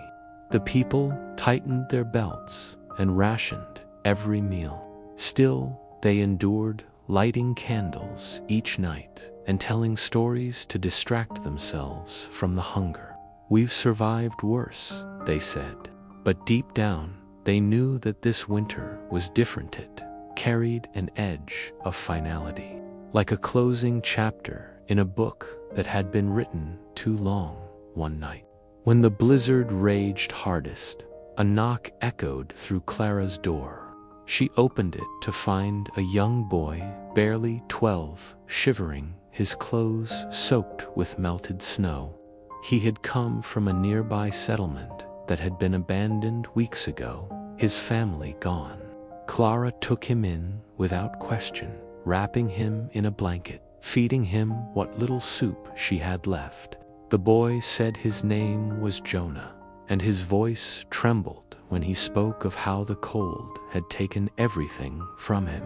The people tightened their belts and rationed every meal. Still, they endured, lighting candles each night and telling stories to distract themselves from the hunger. "We've survived worse," they said. But deep down, they knew that this winter was different. It carried an edge of finality, like a closing chapter in a book that had been written too long. One night, when the blizzard raged hardest, a knock echoed through Clara's door. She opened it to find a young boy, barely 12, shivering, his clothes soaked with melted snow. He had come from a nearby settlement that had been abandoned weeks ago, his family gone. Clara took him in without question, wrapping him in a blanket, feeding him what little soup she had left. The boy said his name was Jonah, and his voice trembled when he spoke of how the cold had taken everything from him.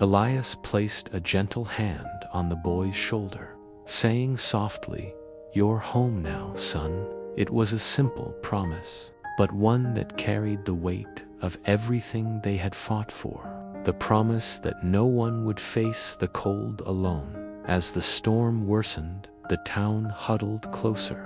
Elias placed a gentle hand on the boy's shoulder, saying softly, "You're home now, son." It was a simple promise, but one that carried the weight of everything they had fought for. The promise that no one would face the cold alone. As the storm worsened, the town huddled closer.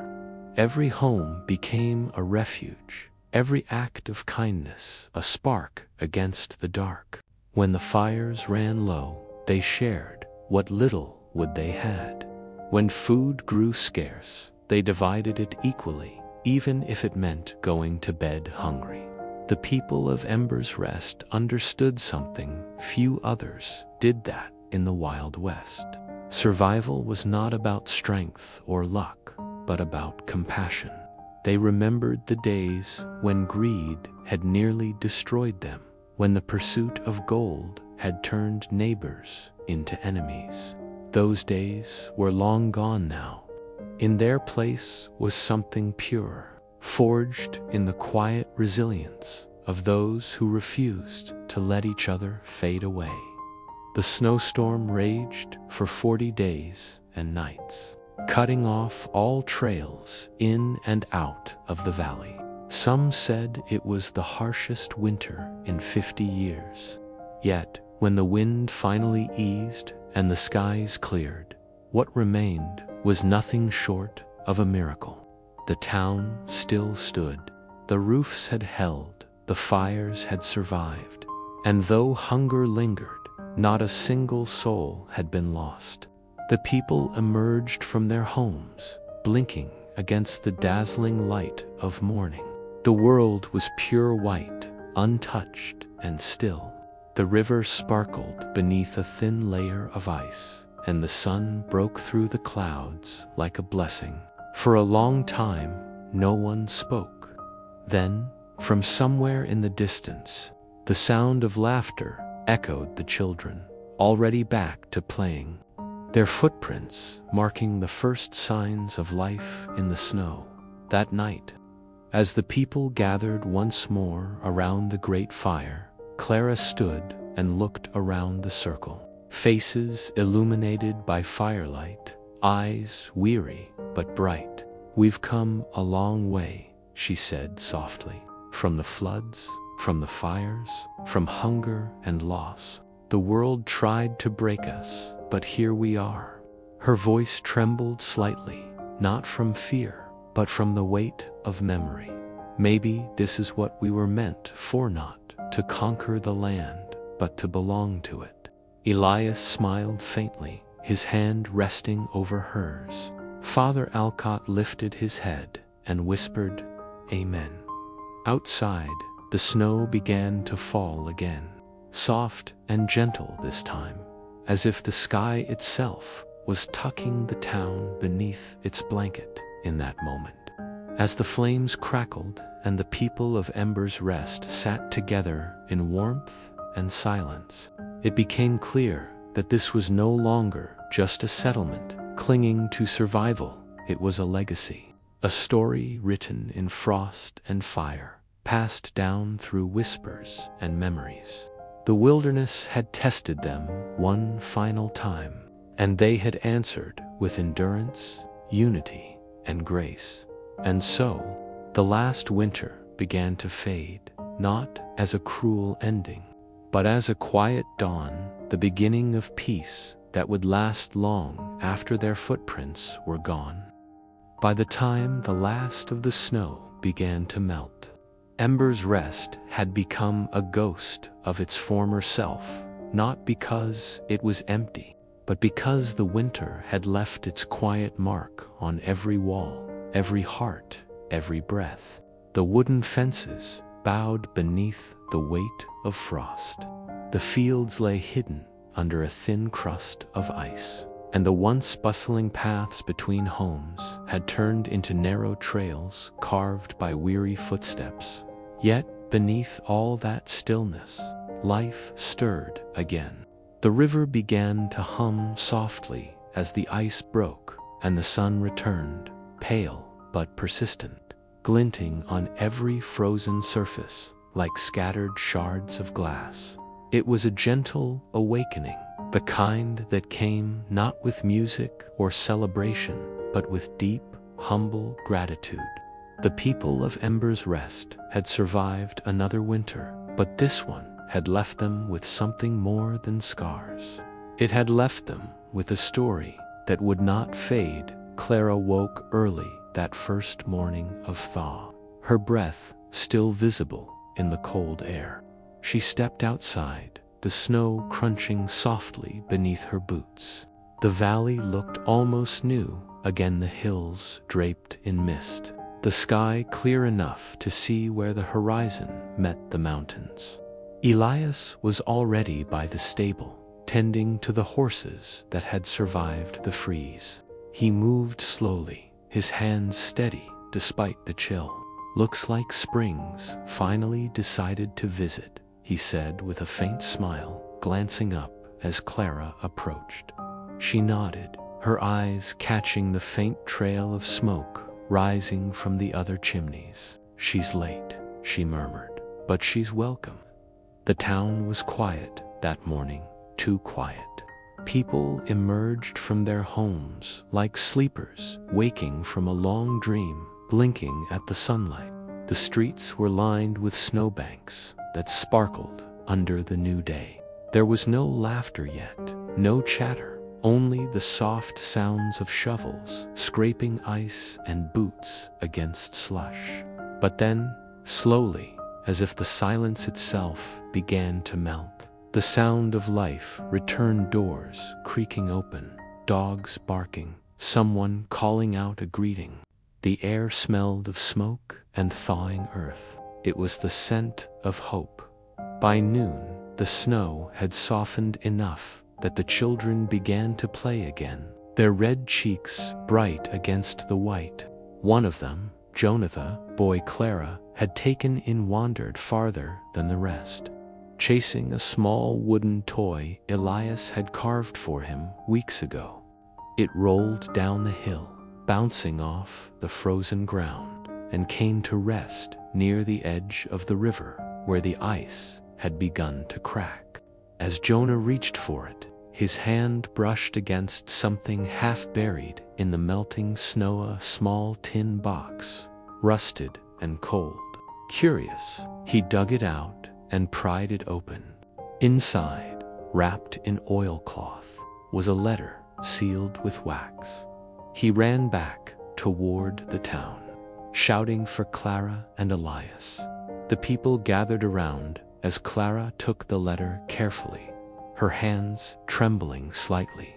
Every home became a refuge, every act of kindness a spark against the dark. When the fires ran low, they shared what little wood they had. When food grew scarce, they divided it equally, even if it meant going to bed hungry. The people of Ember's Rest understood something few others did that in the Wild West. Survival was not about strength or luck, but about compassion. They remembered the days when greed had nearly destroyed them, when the pursuit of gold had turned neighbors into enemies. Those days were long gone now. In their place was something pure, forged in the quiet resilience of those who refused to let each other fade away. The snowstorm raged for 40 days and nights, cutting off all trails in and out of the valley. Some said it was the harshest winter in 50 years. Yet, when the wind finally eased and the skies cleared, what remained was nothing short of a miracle. The town still stood. The roofs had held, the fires had survived, and though hunger lingered, not a single soul had been lost. The people emerged from their homes, blinking against the dazzling light of morning. The world was pure white, untouched and still. The river sparkled beneath a thin layer of ice, and the sun broke through the clouds like a blessing. For a long time, no one spoke. Then, from somewhere in the distance, the sound of laughter echoed the children, already back to playing, their footprints marking the first signs of life in the snow. That night, as the people gathered once more around the great fire, Clara stood and looked around the circle. Faces illuminated by firelight, eyes weary but bright. "We've come a long way," she said softly. "From the floods, from the fires, from hunger and loss. The world tried to break us, but here we are." Her voice trembled slightly, not from fear, but from the weight of memory. Maybe this is what we were meant for, not to conquer the land, but to belong to it. Elias smiled faintly, his hand resting over hers. Father Alcott lifted his head and whispered, "Amen." Outside, the snow began to fall again, soft and gentle this time, as if the sky itself was tucking the town beneath its blanket in that moment. As the flames crackled and the people of Ember's Rest sat together in warmth and silence, it became clear that this was no longer just a settlement clinging to survival. It was a legacy, a story written in frost and fire, passed down through whispers and memories. The wilderness had tested them one final time, and they had answered with endurance, unity, and grace. And so, the last winter began to fade, not as a cruel ending, but as a quiet dawn, the beginning of peace that would last long after their footprints were gone. By the time the last of the snow began to melt, Ember's Rest had become a ghost of its former self, not because it was empty, but because the winter had left its quiet mark on every wall, every heart, every breath. The wooden fences bowed beneath the weight of frost. The fields lay hidden under a thin crust of ice, and the once bustling paths between homes had turned into narrow trails carved by weary footsteps. Yet, beneath all that stillness, life stirred again. The river began to hum softly as the ice broke and the sun returned, pale but persistent, glinting on every frozen surface like scattered shards of glass. It was a gentle awakening, the kind that came not with music or celebration, but with deep, humble gratitude. The people of Ember's Rest had survived another winter, but this one had left them with something more than scars. It had left them with a story that would not fade. Clara woke early that first morning of thaw, her breath still visible in the cold air. She stepped outside, the snow crunching softly beneath her boots. The valley looked almost new, again the hills draped in mist, the sky clear enough to see where the horizon met the mountains. Elias was already by the stable, tending to the horses that had survived the freeze. He moved slowly, his hands steady despite the chill. "Looks like spring's finally decided to visit," he said with a faint smile, glancing up as Clara approached. She nodded, her eyes catching the faint trail of smoke rising from the other chimneys. "She's late," she murmured, "but she's welcome." The town was quiet that morning, too quiet. People emerged from their homes like sleepers waking from a long dream, blinking at the sunlight. The streets were lined with snowbanks that sparkled under the new day. There was no laughter yet, no chatter, only the soft sounds of shovels scraping ice and boots against slush. But then, slowly, as if the silence itself began to melt, the sound of life returned, doors creaking open, dogs barking, someone calling out a greeting. The air smelled of smoke and thawing earth. It was the scent of hope. By noon, the snow had softened enough that the children began to play again, their red cheeks bright against the white. One of them, Jonathan, boy Clara, had taken in wandered farther than the rest, chasing a small wooden toy Elias had carved for him weeks ago. It rolled down the hill, bouncing off the frozen ground, and came to rest near the edge of the river where the ice had begun to crack. As Jonah reached for it, his hand brushed against something half buried in the melting snow, a small tin box, rusted and cold. Curious, he dug it out and pried it open. Inside, wrapped in oilcloth, was a letter sealed with wax. He ran back toward the town, shouting for Clara and Elias. The people gathered around as Clara took the letter carefully, her hands trembling slightly.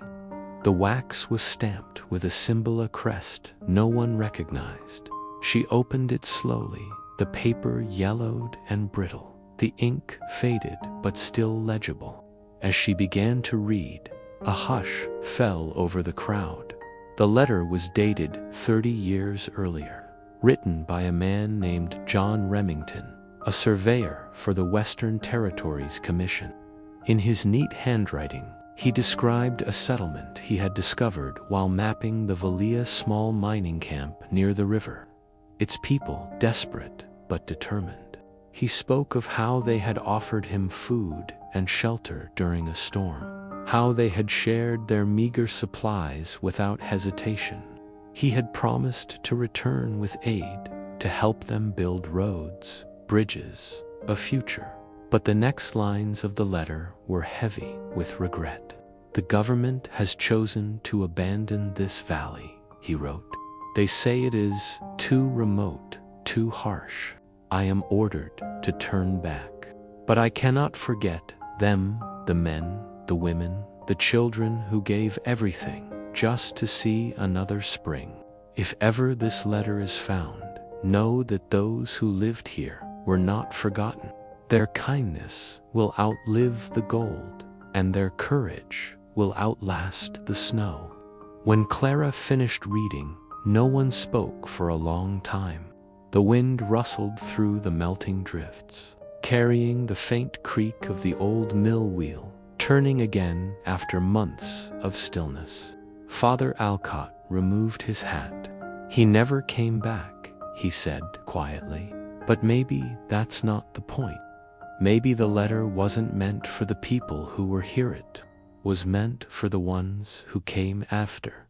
The wax was stamped with a symbol, a crest no one recognized. She opened it slowly, the paper yellowed and brittle, the ink faded but still legible. As she began to read, a hush fell over the crowd. The letter was dated 30 years earlier, written by a man named John Remington, a surveyor for the Western Territories Commission. In his neat handwriting, he described a settlement he had discovered while mapping the Valia small mining camp near the river. Its people desperate but determined. He spoke of how they had offered him food and shelter during a storm, how they had shared their meager supplies without hesitation. He had promised to return with aid to help them build roads, bridges, a future. But the next lines of the letter were heavy with regret. "The government has chosen to abandon this valley," he wrote. "They say it is too remote, too harsh. I am ordered to turn back. But I cannot forget Them, the men, the women, the children who gave everything just to see another spring. If ever this letter is found, know that those who lived here were not forgotten. Their kindness will outlive the gold, and their courage will outlast the snow. When Clara finished reading, no one spoke for a long time. The wind rustled through the melting drifts, carrying the faint creak of the old mill wheel, turning again after months of stillness. Father Alcott removed his hat. He never came back, he said quietly. But maybe that's not the point. Maybe the letter wasn't meant for the people who were here. It was meant for the ones who came after.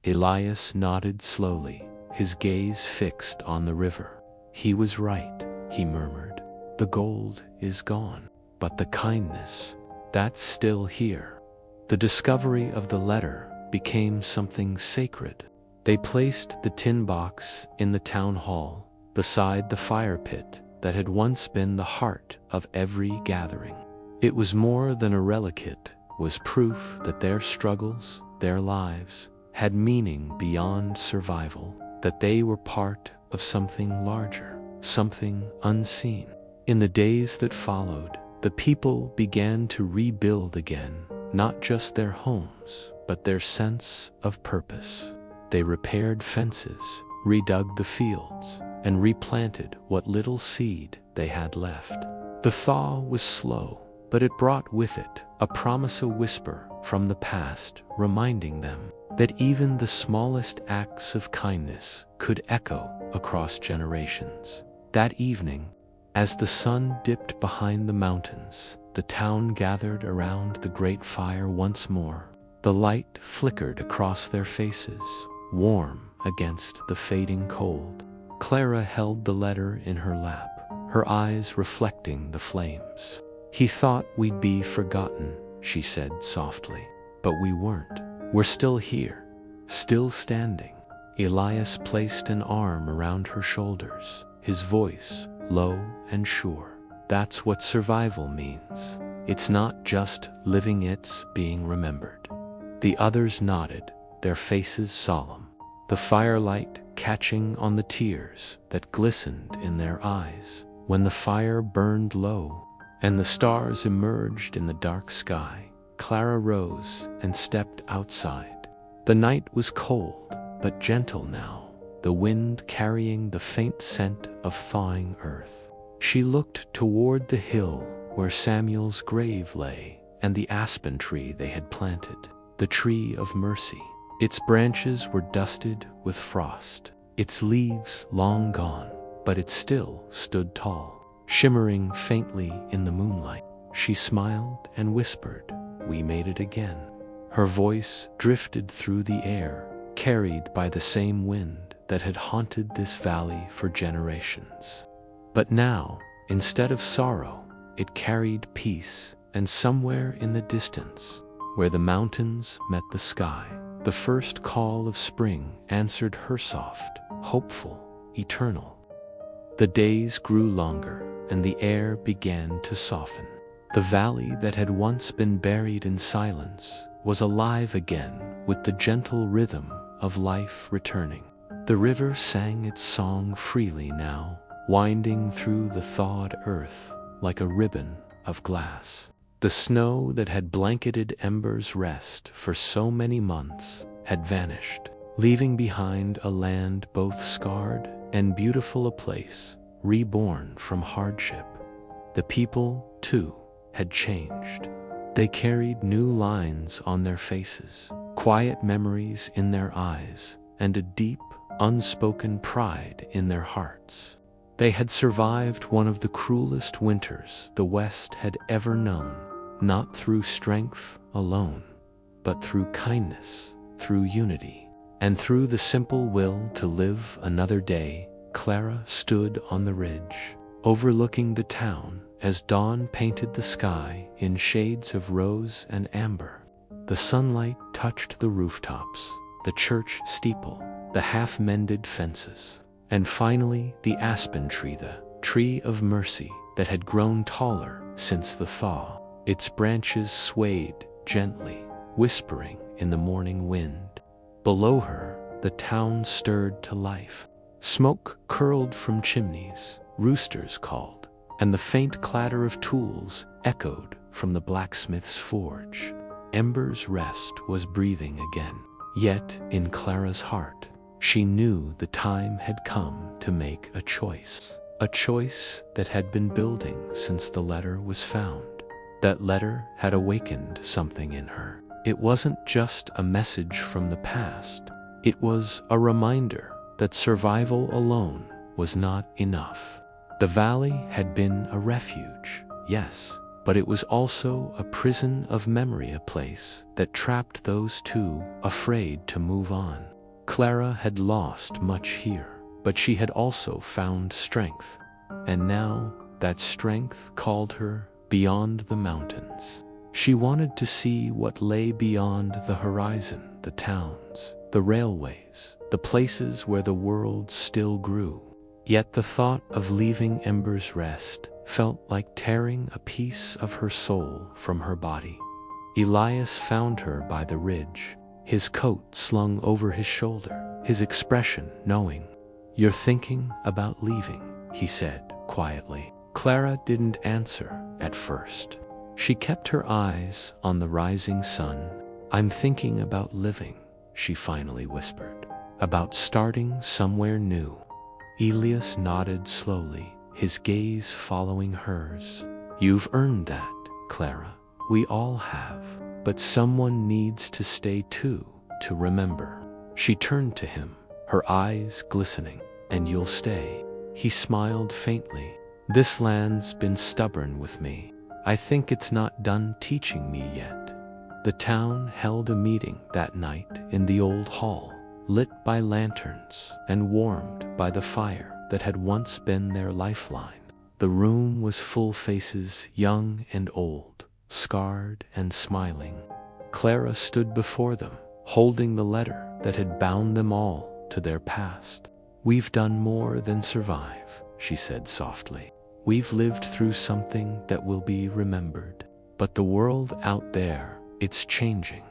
Elias nodded slowly, his gaze fixed on the river. He was right, he murmured. The gold is gone, but the kindness, that's still here. The discovery of the letter became something sacred. They placed the tin box in the town hall, beside the fire pit that had once been the heart of every gathering. It was more than a relic. It was proof that their struggles, their lives, had meaning beyond survival, that they were part of something larger, something unseen. In the days that followed, the people began to rebuild again, not just their homes, but their sense of purpose. They repaired fences, redug the fields, and replanted what little seed they had left. The thaw was slow, but it brought with it a promise, a whisper from the past, reminding them that even the smallest acts of kindness could echo across generations. That evening, as the sun dipped behind the mountains, the town gathered around the great fire once more. The light flickered across their faces, warm against the fading cold. Clara held the letter in her lap, her eyes reflecting the flames. "He thought we'd be forgotten," she said softly. "But we weren't. We're still here, still standing." Elias placed an arm around her shoulders, his voice low and sure. "That's what survival means. It's not just living, it's being remembered." The others nodded, their faces solemn, the firelight catching on the tears that glistened in their eyes. When the fire burned low and the stars emerged in the dark sky, Clara rose and stepped outside. The night was cold, but gentle now, the wind carrying the faint scent of thawing earth. She looked toward the hill where Samuel's grave lay, and the aspen tree they had planted, the tree of mercy. Its branches were dusted with frost, its leaves long gone, but it still stood tall, shimmering faintly in the moonlight. She smiled and whispered, "We made it again." Her voice drifted through the air, carried by the same wind that had haunted this valley for generations. But now, instead of sorrow, it carried peace, and somewhere in the distance, where the mountains met the sky, the first call of spring answered her soft, hopeful, eternal. The days grew longer, and the air began to soften. The valley that had once been buried in silence was alive again with the gentle rhythm of life returning. The river sang its song freely now, winding through the thawed earth like a ribbon of glass. The snow that had blanketed Ember's rest for so many months had vanished, leaving behind a land both scarred and beautiful, a place reborn from hardship. The people, too, had changed. They carried new lines on their faces, quiet memories in their eyes, and a deep, unspoken pride in their hearts. They had survived one of the cruelest winters the West had ever known, not through strength alone, but through kindness, through unity, and through the simple will to live another day. Clara stood on the ridge, overlooking the town as dawn painted the sky in shades of rose and amber. The sunlight touched the rooftops, the church steeple, the half-mended fences, and finally the aspen tree, the tree of mercy that had grown taller since the thaw. Its branches swayed gently, whispering in the morning wind. Below her, the town stirred to life. Smoke curled from chimneys, roosters called, and the faint clatter of tools echoed from the blacksmith's forge. Ember's Rest was breathing again. Yet, in Clara's heart, she knew the time had come to make a choice that had been building since the letter was found. That letter had awakened something in her. It wasn't just a message from the past. It was a reminder that survival alone was not enough. The valley had been a refuge, yes, but it was also a prison of memory, a place that trapped those too afraid to move on. Clara had lost much here, but she had also found strength, and now that strength called her beyond the mountains. She wanted to see what lay beyond the horizon, the towns, the railways, the places where the world still grew. Yet the thought of leaving Ember's Rest felt like tearing a piece of her soul from her body. Elias found her by the ridge, his coat slung over his shoulder, his expression knowing. "You're thinking about leaving," he said quietly. Clara didn't answer at first. She kept her eyes on the rising sun. "I'm thinking about living," she finally whispered. "About starting somewhere new." Elias nodded slowly, his gaze following hers. "You've earned that, Clara. We all have. But someone needs to stay too, to remember." She turned to him, her eyes glistening. "And you'll stay?" He smiled faintly. "This land's been stubborn with me. I think it's not done teaching me yet." The town held a meeting that night in the old hall, lit by lanterns and warmed by the fire that had once been their lifeline. The room was full faces, young and old, scarred and smiling. Clara stood before them, holding the letter that had bound them all to their past. "We've done more than survive," she said softly. "We've lived through something that will be remembered. But the world out there, it's changing.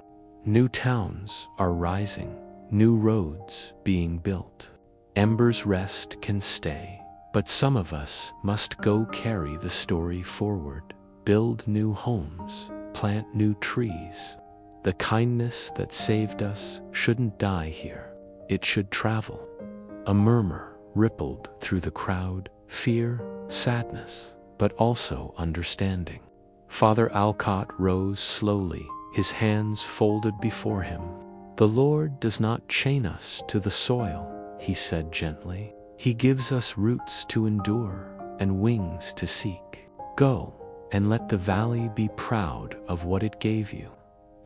New towns are rising, new roads being built. Ember's Rest can stay, but some of us must go carry the story forward, build new homes, plant new trees. The kindness that saved us shouldn't die here. It should travel." A murmur rippled through the crowd, fear, sadness, but also understanding. Father Alcott rose slowly, his hands folded before him. "The Lord does not chain us to the soil," he said gently. "He gives us roots to endure and wings to seek. Go, and let the valley be proud of what it gave you."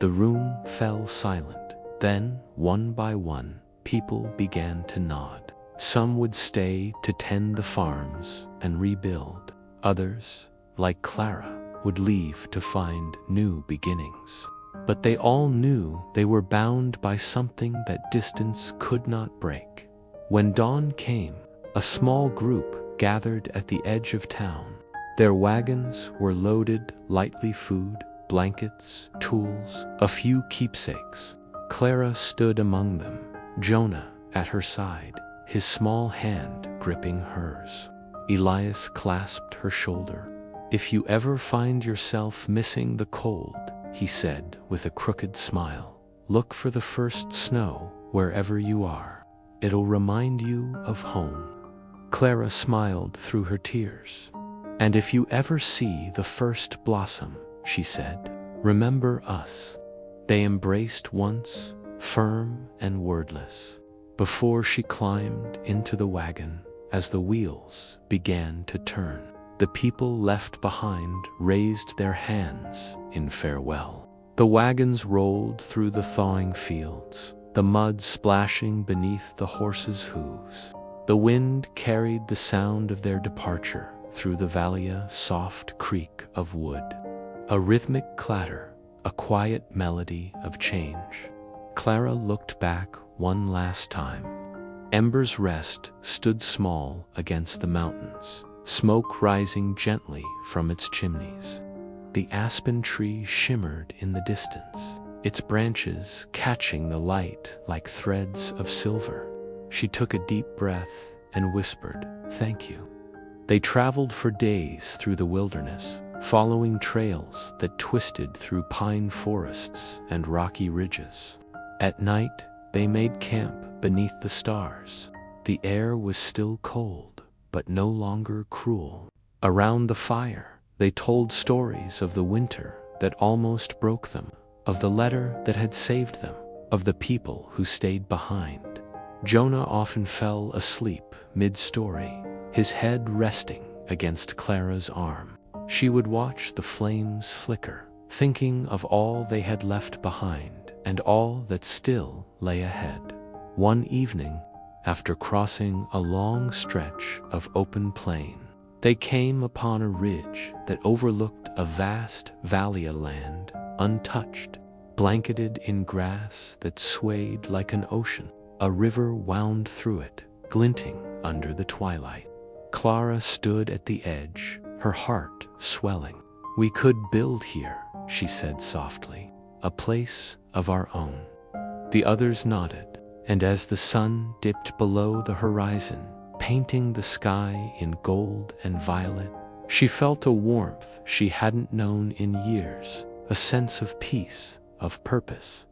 The room fell silent. Then, one by one, people began to nod. Some would stay to tend the farms and rebuild. Others, like Clara, would leave to find new beginnings. But they all knew they were bound by something that distance could not break. When dawn came, a small group gathered at the edge of town. Their wagons were loaded lightly, food, blankets, tools, a few keepsakes. Clara stood among them, Jonah at her side, his small hand gripping hers. Elias clasped her shoulder. "If you ever find yourself missing the cold," he said with a crooked smile, "look for the first snow wherever you are. It'll remind you of home." Clara smiled through her tears. "And if you ever see the first blossom," she said, "remember us." They embraced once, firm and wordless, before she climbed into the wagon. As the wheels began to turn, the people left behind raised their hands in farewell. The wagons rolled through the thawing fields, the mud splashing beneath the horses' hooves. The wind carried the sound of their departure through the valley, a soft creak of wood, a rhythmic clatter, a quiet melody of change. Clara looked back one last time. Ember's Rest stood small against the mountains, smoke rising gently from its chimneys. the aspen tree shimmered in the distance, its branches catching the light like threads of silver. She took a deep breath and whispered, "Thank you." They traveled for days through the wilderness, following trails that twisted through pine forests and rocky ridges. At night, they made camp beneath the stars. The air was still cold, but no longer cruel. Around the fire, they told stories of the winter that almost broke them, of the letter that had saved them, of the people who stayed behind. Jonah often fell asleep mid-story, his head resting against Clara's arm. She would watch the flames flicker, thinking of all they had left behind and all that still lay ahead. One evening, after crossing a long stretch of open plain, they came upon a ridge that overlooked a vast valley of land, untouched, blanketed in grass that swayed like an ocean. A river wound through it, glinting under the twilight. Clara stood at the edge, her heart swelling. "We could build here," she said softly, "a place of our own." The others nodded, and as the sun dipped below the horizon, painting the sky in gold and violet, she felt a warmth she hadn't known in years, a sense of peace, of purpose.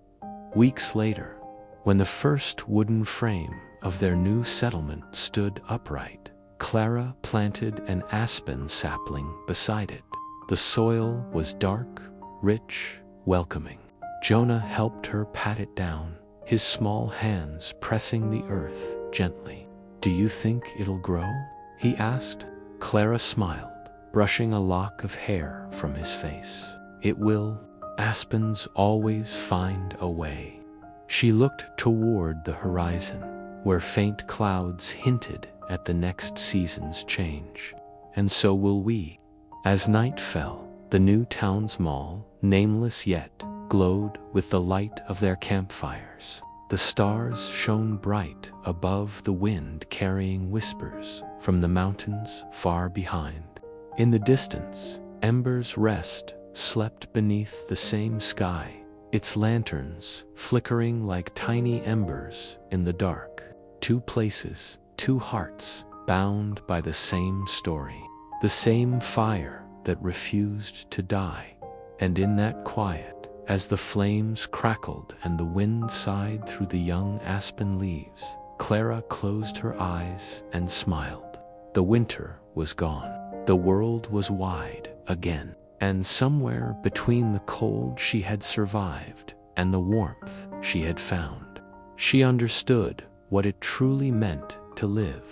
Weeks later, when the first wooden frame of their new settlement stood upright, Clara planted an aspen sapling beside it. The soil was dark, rich, welcoming. Jonah helped her pat it down, his small hands pressing the earth gently. "Do you think it'll grow?" he asked. Clara smiled, brushing a lock of hair from his face. "It will. Aspens always find a way." She looked toward the horizon, where faint clouds hinted at the next season's change. "And so will we." As night fell, the new town's mall, nameless yet, glowed with the light of their campfires. The stars shone bright above the wind, carrying whispers from the mountains far behind. In the distance, Ember's Rest slept beneath the same sky, its lanterns flickering like tiny embers in the dark. Two places, two hearts, bound by the same story, the same fire that refused to die. And in that quiet, as the flames crackled and the wind sighed through the young aspen leaves, Clara closed her eyes and smiled. The winter was gone. The world was wide again. And somewhere between the cold she had survived and the warmth she had found, she understood what it truly meant to live.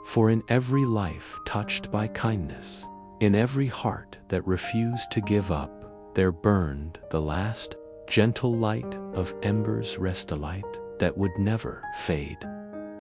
For in every life touched by kindness, in every heart that refused to give up, there burned the last gentle light of Ember's Rest, a light that would never fade.